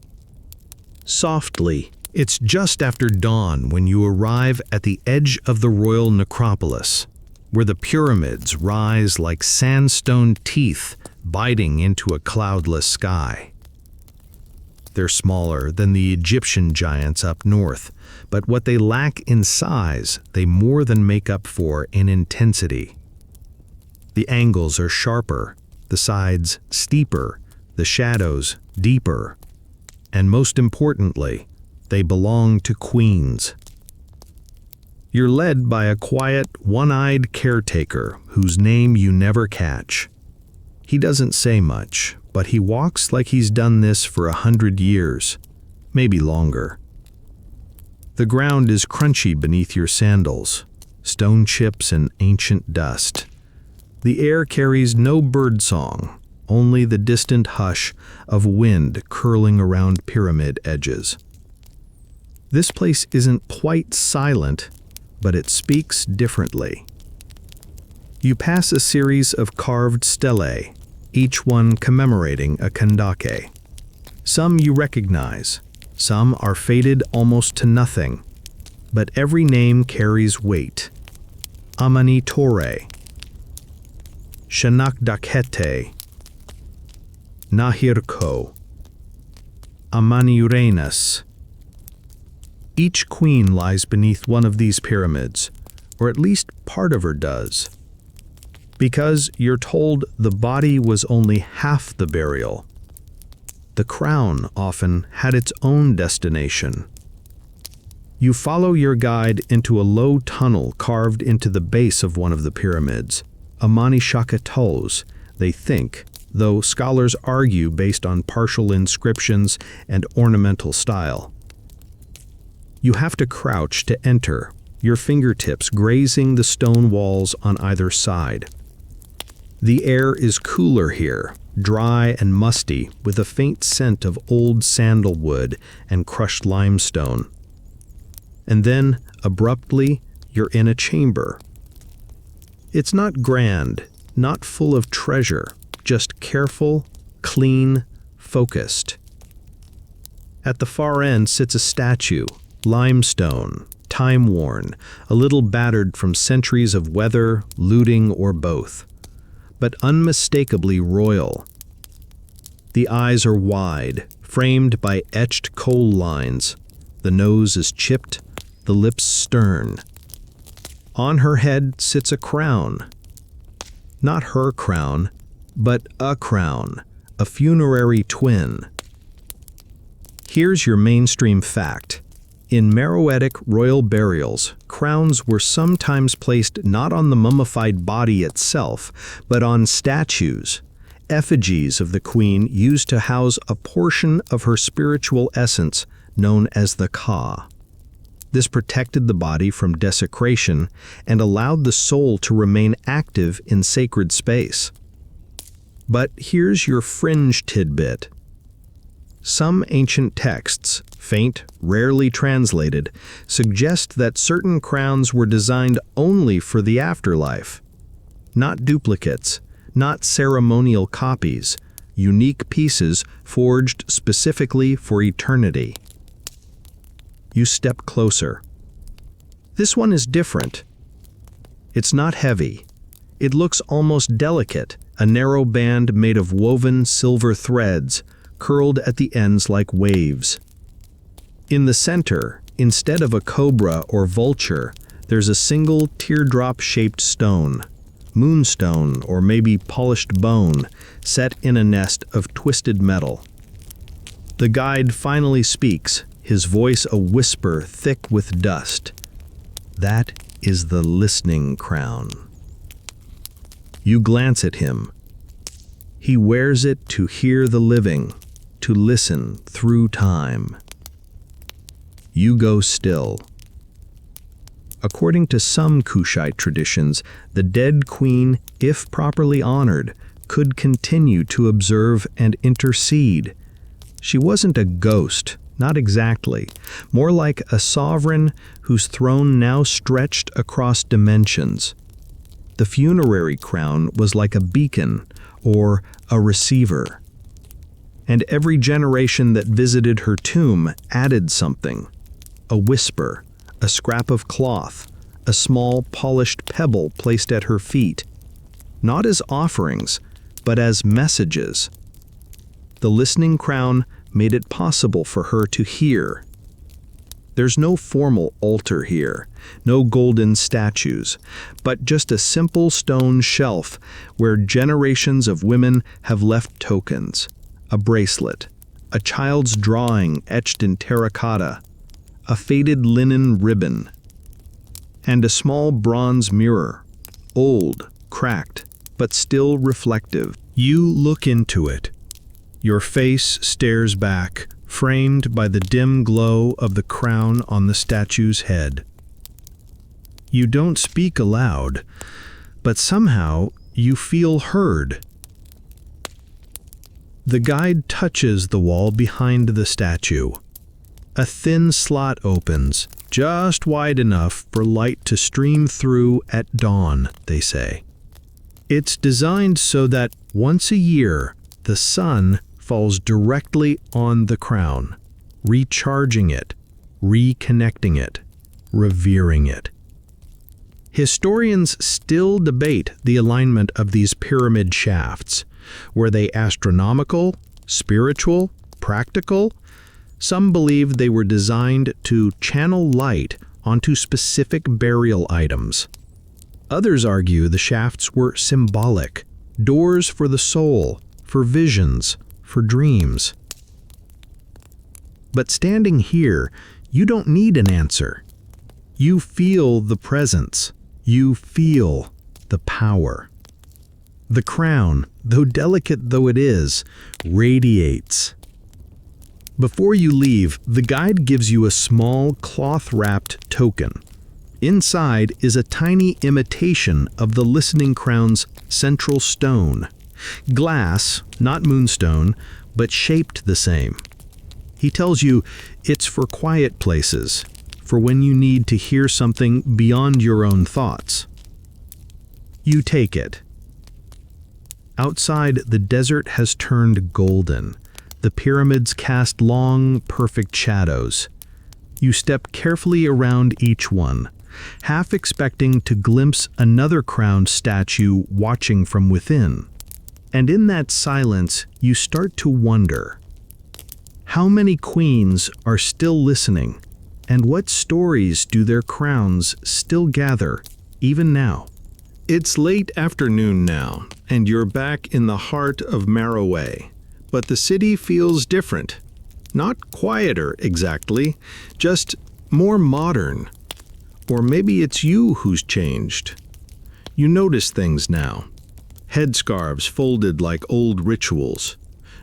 Softly. It's just after dawn when you arrive at the edge of the royal necropolis, where the pyramids rise like sandstone teeth biting into a cloudless sky. They're smaller than the Egyptian giants up north, but what they lack in size, they more than make up for in intensity. The angles are sharper, the sides steeper, the shadows deeper, and most importantly, they belong to queens. You're led by a quiet, one-eyed caretaker whose name you never catch. He doesn't say much, but he walks like he's done this for 100 years, maybe longer. The ground is crunchy beneath your sandals, stone chips and ancient dust. The air carries no birdsong, only the distant hush of wind curling around pyramid edges. This place isn't quite silent, but it speaks differently. You pass a series of carved stelae, each one commemorating a kandake. Some you recognize, some are faded almost to nothing, but every name carries weight. Amani Tore, Shanakdakete, Nahirko, Amani Uranus. Each queen lies beneath one of these pyramids, or at least part of her does. Because you're told the body was only half the burial, the crown often had its own destination. You follow your guide into a low tunnel carved into the base of one of the pyramids, Amani Shakatos, they think, though scholars argue based on partial inscriptions and ornamental style. You have to crouch to enter, your fingertips grazing the stone walls on either side. The air is cooler here, dry and musty, with a faint scent of old sandalwood and crushed limestone. And then, abruptly, you're in a chamber. It's not grand, not full of treasure, just careful, clean, focused. At the far end sits a statue, limestone, time-worn, a little battered from centuries of weather, looting, or both, but unmistakably royal. The eyes are wide, framed by etched coal lines. The nose is chipped, the lips stern. On her head sits a crown. Not her crown, but a crown, a funerary twin. Here's your mainstream fact. In Meroitic royal burials, crowns were sometimes placed not on the mummified body itself, but on statues, effigies of the queen used to house a portion of her spiritual essence known as the Ka. This protected the body from desecration and allowed the soul to remain active in sacred space. But here's your fringe tidbit. Some ancient texts, faint, rarely translated, suggest that certain crowns were designed only for the afterlife. Not duplicates, not ceremonial copies, unique pieces forged specifically for eternity. You step closer. This one is different. It's not heavy. It looks almost delicate, a narrow band made of woven silver threads, curled at the ends like waves. In the center, instead of a cobra or vulture, there's a single teardrop-shaped stone, moonstone or maybe polished bone, set in a nest of twisted metal. The guide finally speaks, his voice a whisper thick with dust. That is the listening crown. You glance at him. He wears it to hear the living, to listen through time. You go still. According to some Kushite traditions, the dead queen, if properly honored, could continue to observe and intercede. She wasn't a ghost, not exactly, more like a sovereign whose throne now stretched across dimensions. The funerary crown was like a beacon or a receiver. And every generation that visited her tomb added something: a whisper, a scrap of cloth, a small polished pebble placed at her feet, not as offerings, but as messages. The listening crown made it possible for her to hear. There's no formal altar here, no golden statues, but just a simple stone shelf where generations of women have left tokens: a bracelet, a child's drawing etched in terracotta, a faded linen ribbon, and a small bronze mirror, old, cracked, but still reflective. You look into it. Your face stares back, framed by the dim glow of the crown on the statue's head. You don't speak aloud, but somehow you feel heard. The guide touches the wall behind the statue. A thin slot opens, just wide enough for light to stream through at dawn, they say. It's designed so that once a year, the sun falls directly on the crown, recharging it, reconnecting it, revering it. Historians still debate the alignment of these pyramid shafts. Were they astronomical, spiritual, practical? Some believe they were designed to channel light onto specific burial items. Others argue the shafts were symbolic, doors for the soul, for visions, for dreams. But standing here, you don't need an answer. You feel the presence. You feel the power. The crown, though delicate though it is, radiates. Before you leave, the guide gives you a small cloth-wrapped token. Inside is a tiny imitation of the listening crown's central stone. Glass, not moonstone, but shaped the same. He tells you it's for quiet places, for when you need to hear something beyond your own thoughts. You take it. Outside, the desert has turned golden. The pyramids cast long, perfect shadows. You step carefully around each one, half expecting to glimpse another crowned statue watching from within. And in that silence, you start to wonder: how many queens are still listening, and what stories do their crowns still gather, even now? It's late afternoon now, and you're back in the heart of Merowe. But the city feels different. Not quieter, exactly, just more modern. Or maybe it's you who's changed. You notice things now. Headscarves folded like old rituals.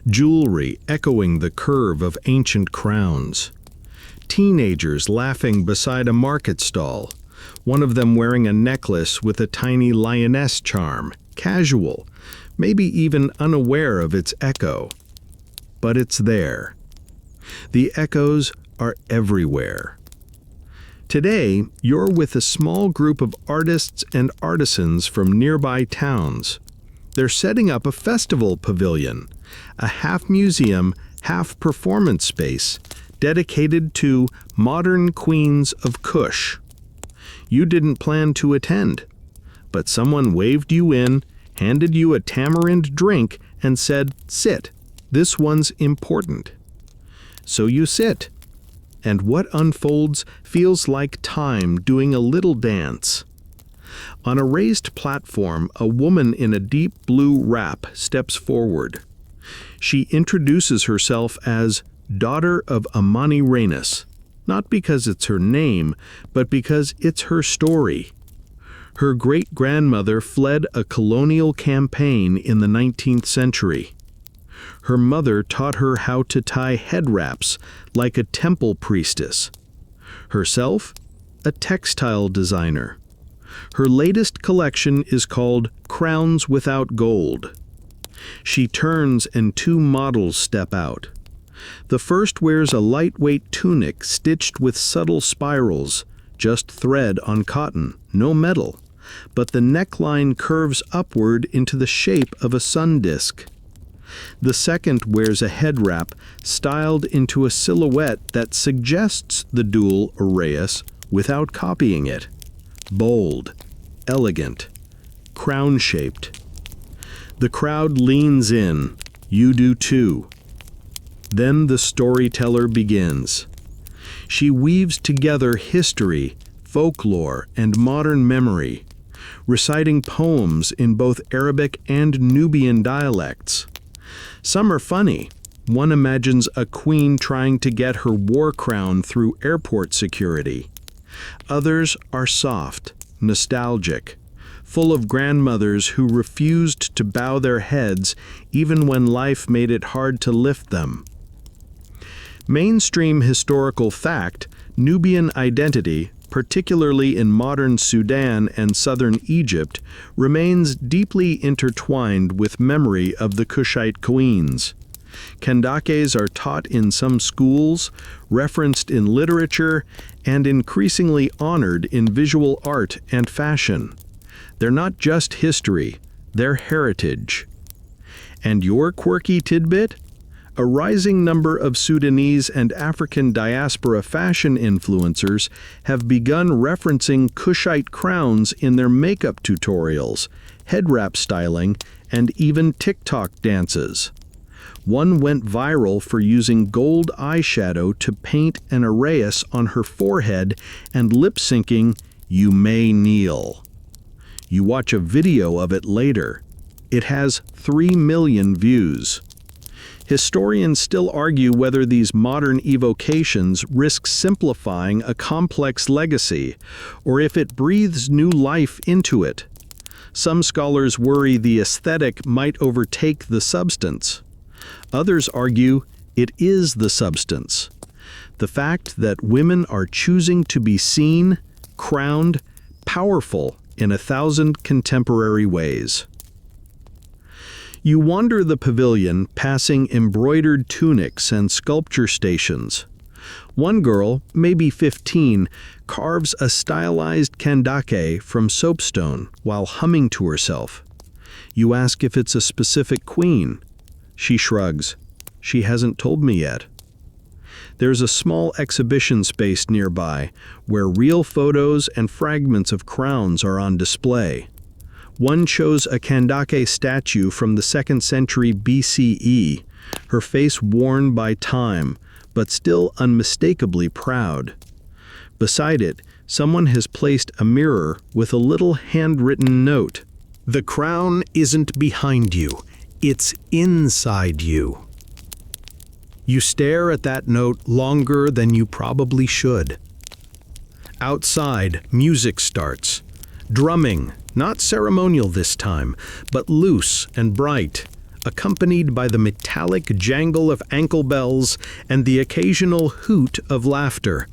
Jewelry echoing the curve of ancient crowns. Teenagers laughing beside a market stall. One of them wearing a necklace with a tiny lioness charm, casual, maybe even unaware of its echo. But it's there. The echoes are everywhere. Today, you're with a small group of artists and artisans from nearby towns. They're setting up a festival pavilion, a half-museum, half-performance space dedicated to modern queens of Kush. You didn't plan to attend, but someone waved you in, handed you a tamarind drink, and said, "Sit. This one's important." So you sit, and what unfolds feels like time doing a little dance. On a raised platform, a woman in a deep blue wrap steps forward. She introduces herself as daughter of Amani Reynes, not because it's her name, but because it's her story. Her great-grandmother fled a colonial campaign in the 19th century. Her mother taught her how to tie head wraps like a temple priestess. Herself, a textile designer. Her latest collection is called Crowns Without Gold. She turns and two models step out. The first wears a lightweight tunic stitched with subtle spirals, just thread on cotton, no metal, but the neckline curves upward into the shape of a sun disk. The second wears a head wrap styled into a silhouette that suggests the dual uraeus without copying it. Bold, elegant, crown-shaped. The crowd leans in. You do too. Then the storyteller begins. She weaves together history, folklore, and modern memory, reciting poems in both Arabic and Nubian dialects. Some are funny. One imagines a queen trying to get her war crown through airport security. Others are soft, nostalgic, full of grandmothers who refused to bow their heads even when life made it hard to lift them. Mainstream historical fact, Nubian identity, particularly in modern Sudan and southern Egypt, remains deeply intertwined with memory of the Kushite queens. Kandakes are taught in some schools, referenced in literature, and increasingly honored in visual art and fashion. They're not just history, they're heritage. And your quirky tidbit? A rising number of Sudanese and African diaspora fashion influencers have begun referencing Kushite crowns in their makeup tutorials, head wrap styling, and even TikTok dances. One went viral for using gold eyeshadow to paint an uraeus on her forehead and lip-syncing "You May Kneel." You watch a video of it later. It has 3 million views. Historians still argue whether these modern evocations risk simplifying a complex legacy, or if it breathes new life into it. Some scholars worry the aesthetic might overtake the substance. Others argue it is the substance. The fact that women are choosing to be seen, crowned, powerful in 1,000 contemporary ways. You wander the pavilion, passing embroidered tunics and sculpture stations. One girl, maybe 15, carves a stylized kandake from soapstone while humming to herself. You ask if it's a specific queen. She shrugs. She hasn't told me yet. There's a small exhibition space nearby where real photos and fragments of crowns are on display. One shows a Kandake statue from the 2nd century BCE, her face worn by time, but still unmistakably proud. Beside it, someone has placed a mirror with a little handwritten note. "The crown isn't behind you, it's inside you." You stare at that note longer than you probably should. Outside, music starts. Drumming, not ceremonial this time, but loose and bright, accompanied by the metallic jangle of ankle bells and the occasional hoot of laughter.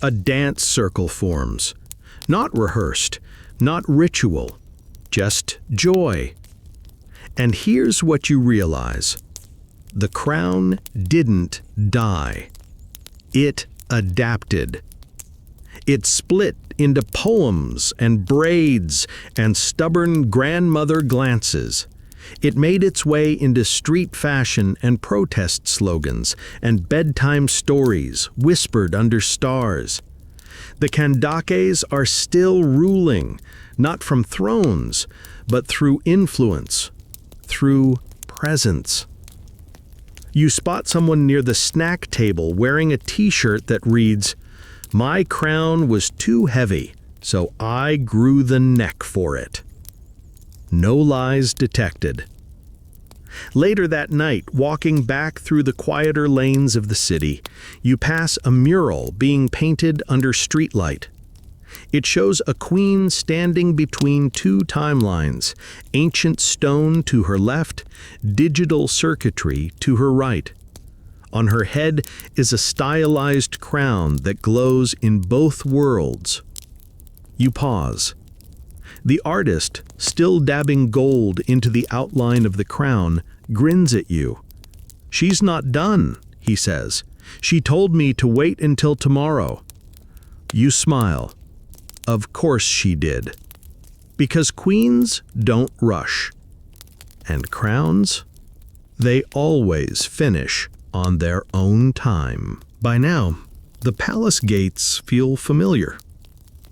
A dance circle forms. Not rehearsed, not ritual, just joy. And here's what you realize. The crown didn't die. It adapted. It split into poems and braids and stubborn grandmother glances. It made its way into street fashion and protest slogans and bedtime stories whispered under stars. The Kandakes are still ruling, not from thrones, but through influence, through presence. You spot someone near the snack table wearing a t-shirt that reads, "My crown was too heavy, so I grew the neck for it." No lies detected. Later that night, walking back through the quieter lanes of the city, you pass a mural being painted under streetlight. It shows a queen standing between two timelines, ancient stone to her left, digital circuitry to her right. On her head is a stylized crown that glows in both worlds. You pause. The artist, still dabbing gold into the outline of the crown, grins at you. "She's not done," he says. "She told me to wait until tomorrow." You smile. Of course she did. Because queens don't rush. And crowns? They always finish on their own time. By now, the palace gates feel familiar.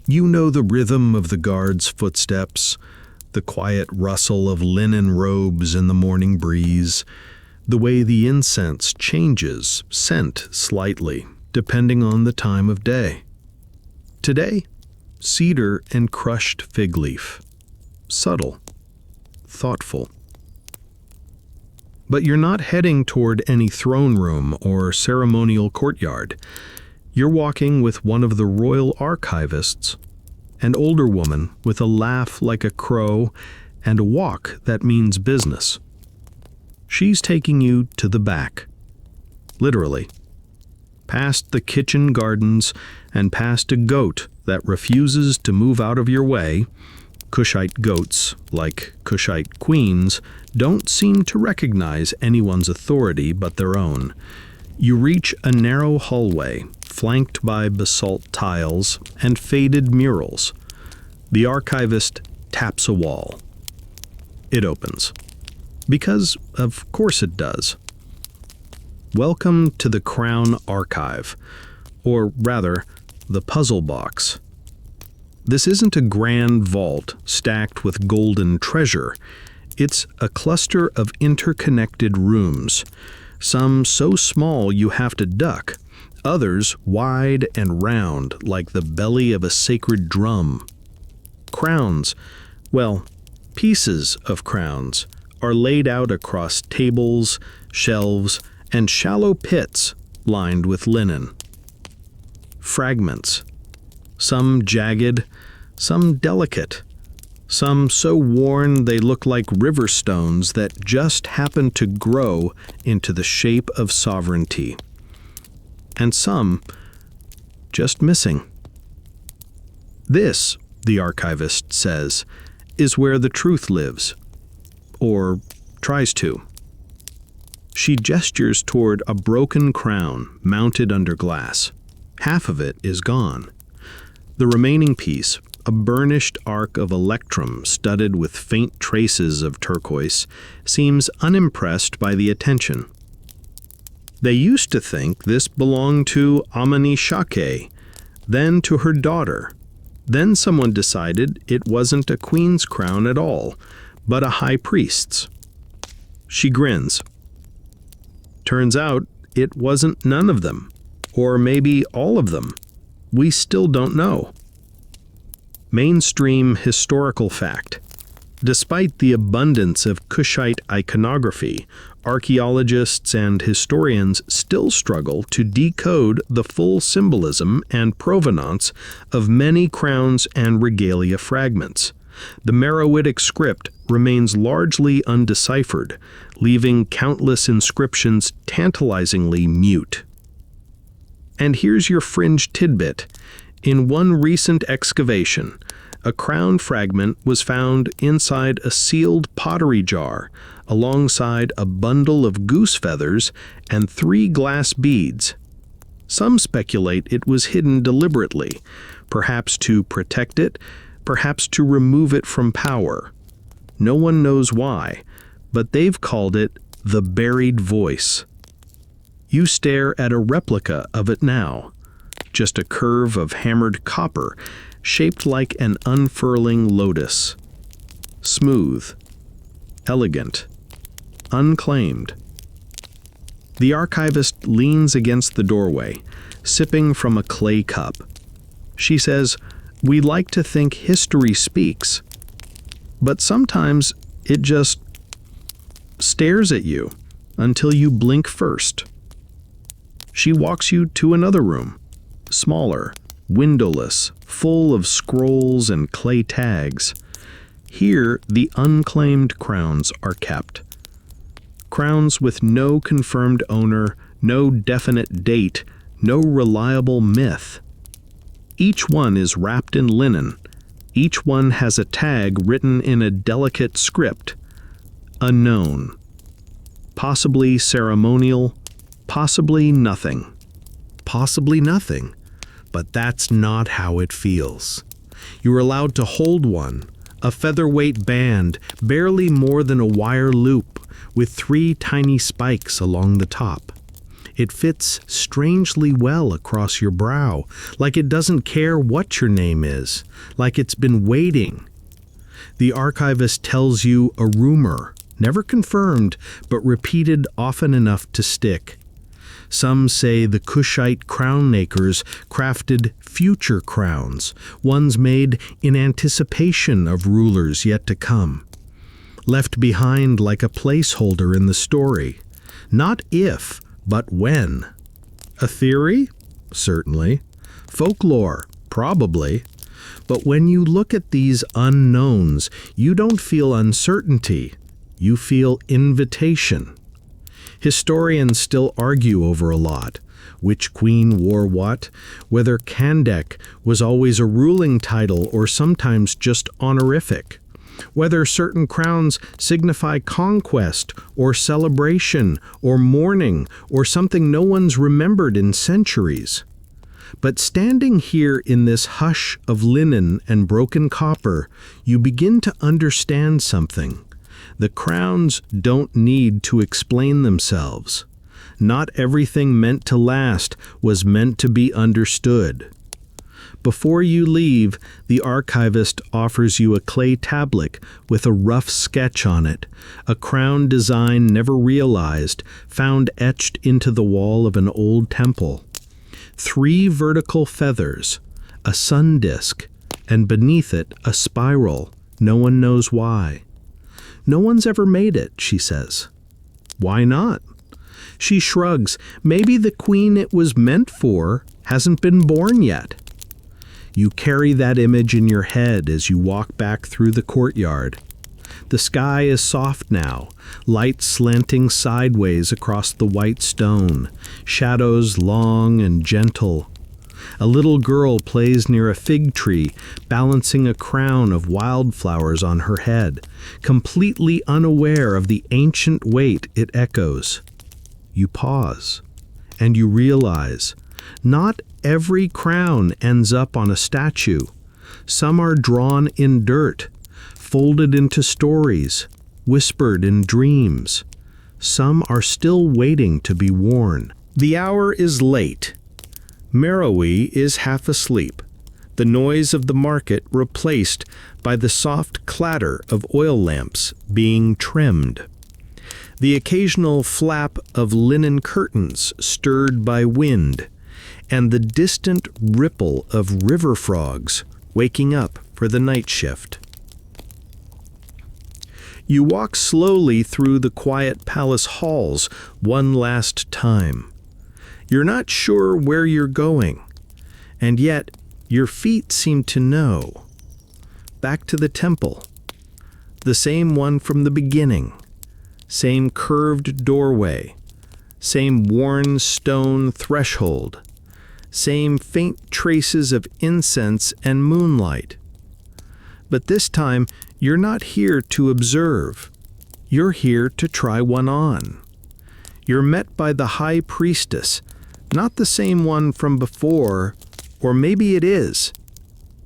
You know the rhythm of the guards' footsteps, the quiet rustle of linen robes in the morning breeze, the way the incense changes scent slightly, depending on the time of day. Today, cedar and crushed fig leaf. Subtle, thoughtful. But you're not heading toward any throne room or ceremonial courtyard. You're walking with one of the royal archivists, an older woman with a laugh like a crow and a walk that means business. She's taking you to the back, literally, past the kitchen gardens and past a goat that refuses to move out of your way. Kushite goats, like Kushite queens, don't seem to recognize anyone's authority but their own. You reach a narrow hallway, flanked by basalt tiles and faded murals. The archivist taps a wall. It opens. Because, of course it does. Welcome to the Crown Archive, or rather, the puzzle box. This isn't a grand vault stacked with golden treasure. It's a cluster of interconnected rooms, some so small you have to duck, others wide and round like the belly of a sacred drum. Crowns, well, pieces of crowns, are laid out across tables, shelves, and shallow pits lined with linen. Fragments, some jagged, some delicate, some so worn they look like river stones that just happen to grow into the shape of sovereignty. And some just missing. This, the archivist says, is where the truth lives. Or tries to. She gestures toward a broken crown mounted under glass. Half of it is gone. The remaining piece, a burnished arc of electrum studded with faint traces of turquoise, seems unimpressed by the attention. They used to think this belonged to Amani Shake, then to her daughter. Then someone decided it wasn't a queen's crown at all, but a high priest's. She grins. Turns out it wasn't none of them, or maybe all of them. We still don't know. Mainstream historical fact. Despite the abundance of Kushite iconography, archaeologists and historians still struggle to decode the full symbolism and provenance of many crowns and regalia fragments. The Meroitic script remains largely undeciphered, leaving countless inscriptions tantalizingly mute. And here's your fringe tidbit. In one recent excavation, a crown fragment was found inside a sealed pottery jar, alongside a bundle of goose feathers and 3 glass beads. Some speculate it was hidden deliberately, perhaps to protect it, perhaps to remove it from power. No one knows why, but they've called it the buried voice. You stare at a replica of it now, just a curve of hammered copper shaped like an unfurling lotus. Smooth, elegant, unclaimed. The archivist leans against the doorway, sipping from a clay cup. She says, "We like to think history speaks, but sometimes it just stares at you until you blink first." She walks you to another room, smaller, windowless, full of scrolls and clay tags. Here, the unclaimed crowns are kept. Crowns with no confirmed owner, no definite date, no reliable myth. Each one is wrapped in linen. Each one has a tag written in a delicate script. Unknown. Possibly ceremonial, possibly nothing. Possibly nothing, but that's not how it feels. You're allowed to hold one, a featherweight band, barely more than a wire loop, with 3 tiny spikes along the top. It fits strangely well across your brow, like it doesn't care what your name is, like it's been waiting. The archivist tells you a rumor, never confirmed, but repeated often enough to stick. Some say the Kushite crown makers crafted future crowns, ones made in anticipation of rulers yet to come. Left behind like a placeholder in the story. Not if, but when. A theory? Certainly. Folklore? Probably. But when you look at these unknowns, you don't feel uncertainty. You feel invitation. Historians still argue over a lot. Which queen wore what, whether Kandek was always a ruling title or sometimes just honorific, whether certain crowns signify conquest or celebration or mourning or something no one's remembered in centuries. But standing here in this hush of linen and broken copper, you begin to understand something. The crowns don't need to explain themselves. Not everything meant to last was meant to be understood. Before you leave, the archivist offers you a clay tablet with a rough sketch on it, a crown design never realized, found etched into the wall of an old temple. 3 vertical feathers, a sun disk, and beneath it a spiral, no one knows why. No one's ever made it, she says. Why not? She shrugs. Maybe the queen it was meant for hasn't been born yet. You carry that image in your head as you walk back through the courtyard. The sky is soft now, light slanting sideways across the white stone, shadows long and gentle. A little girl plays near a fig tree, balancing a crown of wildflowers on her head, completely unaware of the ancient weight it echoes. You pause, and you realize, not every crown ends up on a statue. Some are drawn in dirt, folded into stories, whispered in dreams. Some are still waiting to be worn. The hour is late. Meroe is half asleep, the noise of the market replaced by the soft clatter of oil lamps being trimmed. The occasional flap of linen curtains stirred by wind, and the distant ripple of river frogs waking up for the night shift. You walk slowly through the quiet palace halls one last time. You're not sure where you're going, and yet your feet seem to know. Back to the temple, the same one from the beginning, same curved doorway, same worn stone threshold, same faint traces of incense and moonlight. But this time, you're not here to observe. You're here to try one on. You're met by the high priestess, not the same one from before, or maybe it is.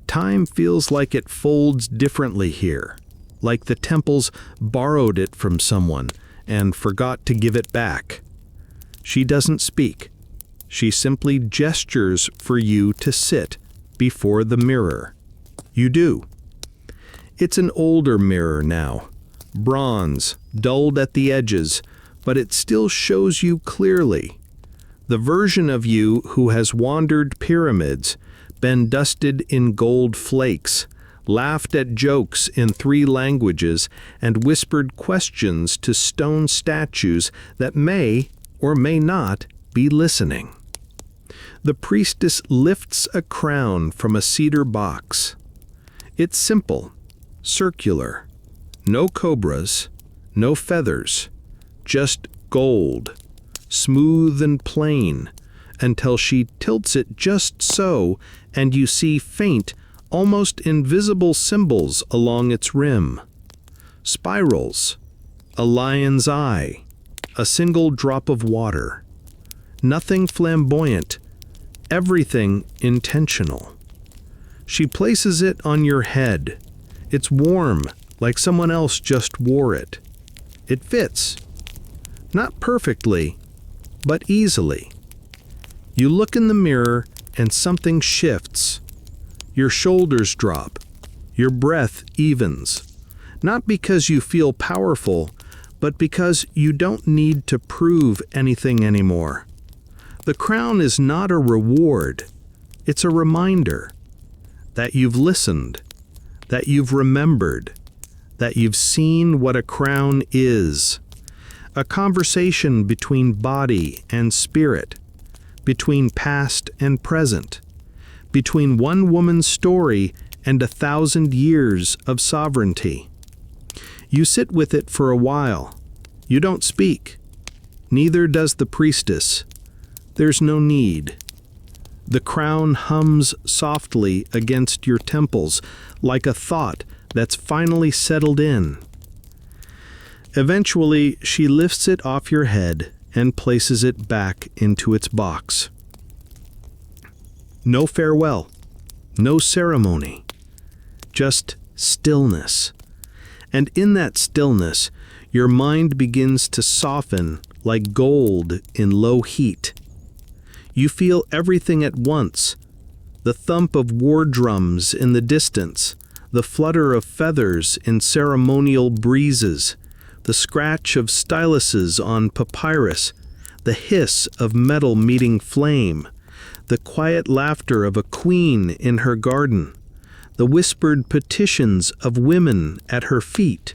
Time feels like it folds differently here, like the temples borrowed it from someone and forgot to give it back. She doesn't speak. She simply gestures for you to sit before the mirror. You do. It's an older mirror now, bronze, dulled at the edges, but it still shows you clearly. The version of you who has wandered pyramids, been dusted in gold flakes, laughed at jokes in 3 languages, and whispered questions to stone statues that may or may not be listening. The priestess lifts a crown from a cedar box. It's simple, circular, no cobras, no feathers, just gold, smooth and plain, until she tilts it just so, and you see faint, almost invisible symbols along its rim. Spirals, a lion's eye, a single drop of water. Nothing flamboyant, everything intentional. She places it on your head. It's warm, like someone else just wore it. It fits. Not perfectly, but easily. You look in the mirror and something shifts. Your shoulders drop. Your breath evens. Not because you feel powerful, but because you don't need to prove anything anymore. The crown is not a reward. It's a reminder that you've listened, that you've remembered, that you've seen what a crown is. A conversation between body and spirit, between past and present, between one woman's story and 1,000 years of sovereignty. You sit with it for a while. You don't speak. Neither does the priestess. There's no need. The crown hums softly against your temples, like a thought that's finally settled in. Eventually, she lifts it off your head and places it back into its box. No farewell, no ceremony, just stillness. And in that stillness, your mind begins to soften like gold in low heat. You feel everything at once, the thump of war drums in the distance, the flutter of feathers in ceremonial breezes, the scratch of styluses on papyrus, the hiss of metal meeting flame, the quiet laughter of a queen in her garden, the whispered petitions of women at her feet,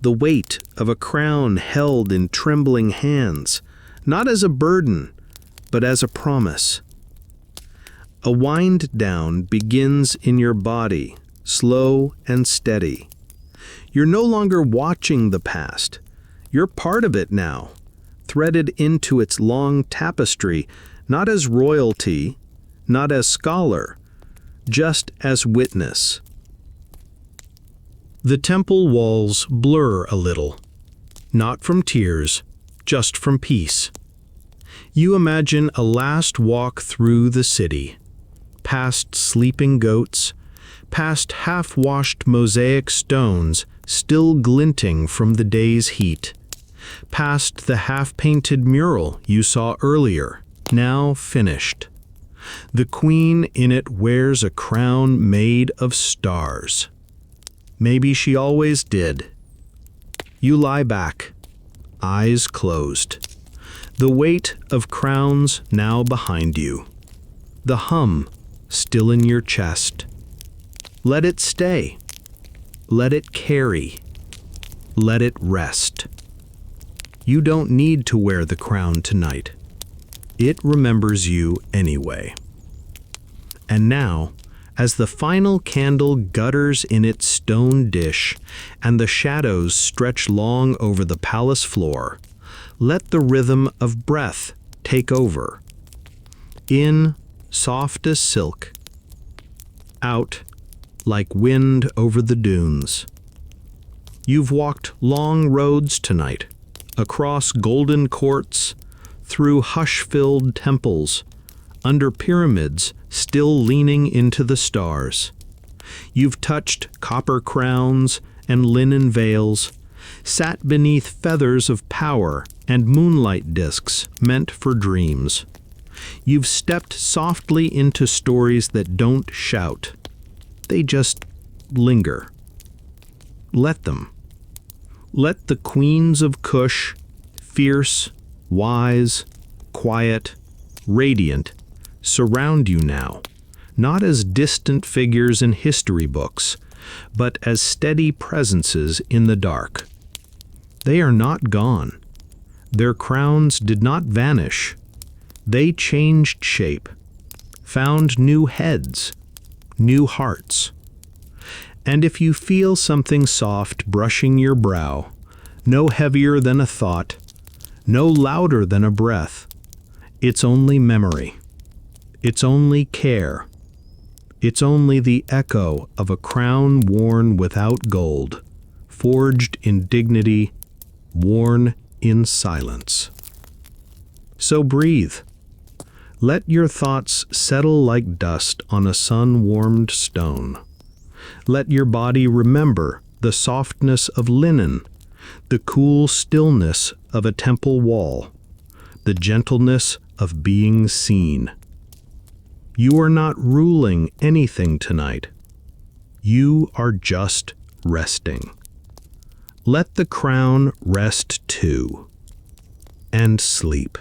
the weight of a crown held in trembling hands, not as a burden, but as a promise. A wind down begins in your body, slow and steady. You're no longer watching the past. You're part of it now, threaded into its long tapestry, not as royalty, not as scholar, just as witness. The temple walls blur a little, not from tears, just from peace. You imagine a last walk through the city, past sleeping goats, past half-washed mosaic stones still glinting from the day's heat, past the half-painted mural you saw earlier, now finished. The queen in it wears a crown made of stars. Maybe she always did. You lie back, eyes closed. The weight of crowns now behind you. The hum still in your chest. Let it stay. Let it carry. Let it rest. You don't need to wear the crown tonight. It remembers you anyway. And now, as the final candle gutters in its stone dish and the shadows stretch long over the palace floor, let the rhythm of breath take over. In, soft as silk. Out, like wind over the dunes. You've walked long roads tonight, across golden courts, through hush-filled temples, under pyramids still leaning into the stars. You've touched copper crowns and linen veils, sat beneath feathers of power and moonlight discs meant for dreams. You've stepped softly into stories that don't shout. They just linger. Let them. Let the queens of Kush, fierce, wise, quiet, radiant, surround you now, not as distant figures in history books, but as steady presences in the dark. They are not gone. Their crowns did not vanish. They changed shape, found new heads, new hearts. And if you feel something soft brushing your brow, no heavier than a thought, no louder than a breath. It's only memory. It's only care. It's only the echo of a crown worn without gold, forged in dignity, worn in silence. So breathe. Let your thoughts settle like dust on a sun-warmed stone. Let your body remember the softness of linen, the cool stillness of a temple wall, the gentleness of being seen. You are not ruling anything tonight. You are just resting. Let the crown rest too, and sleep.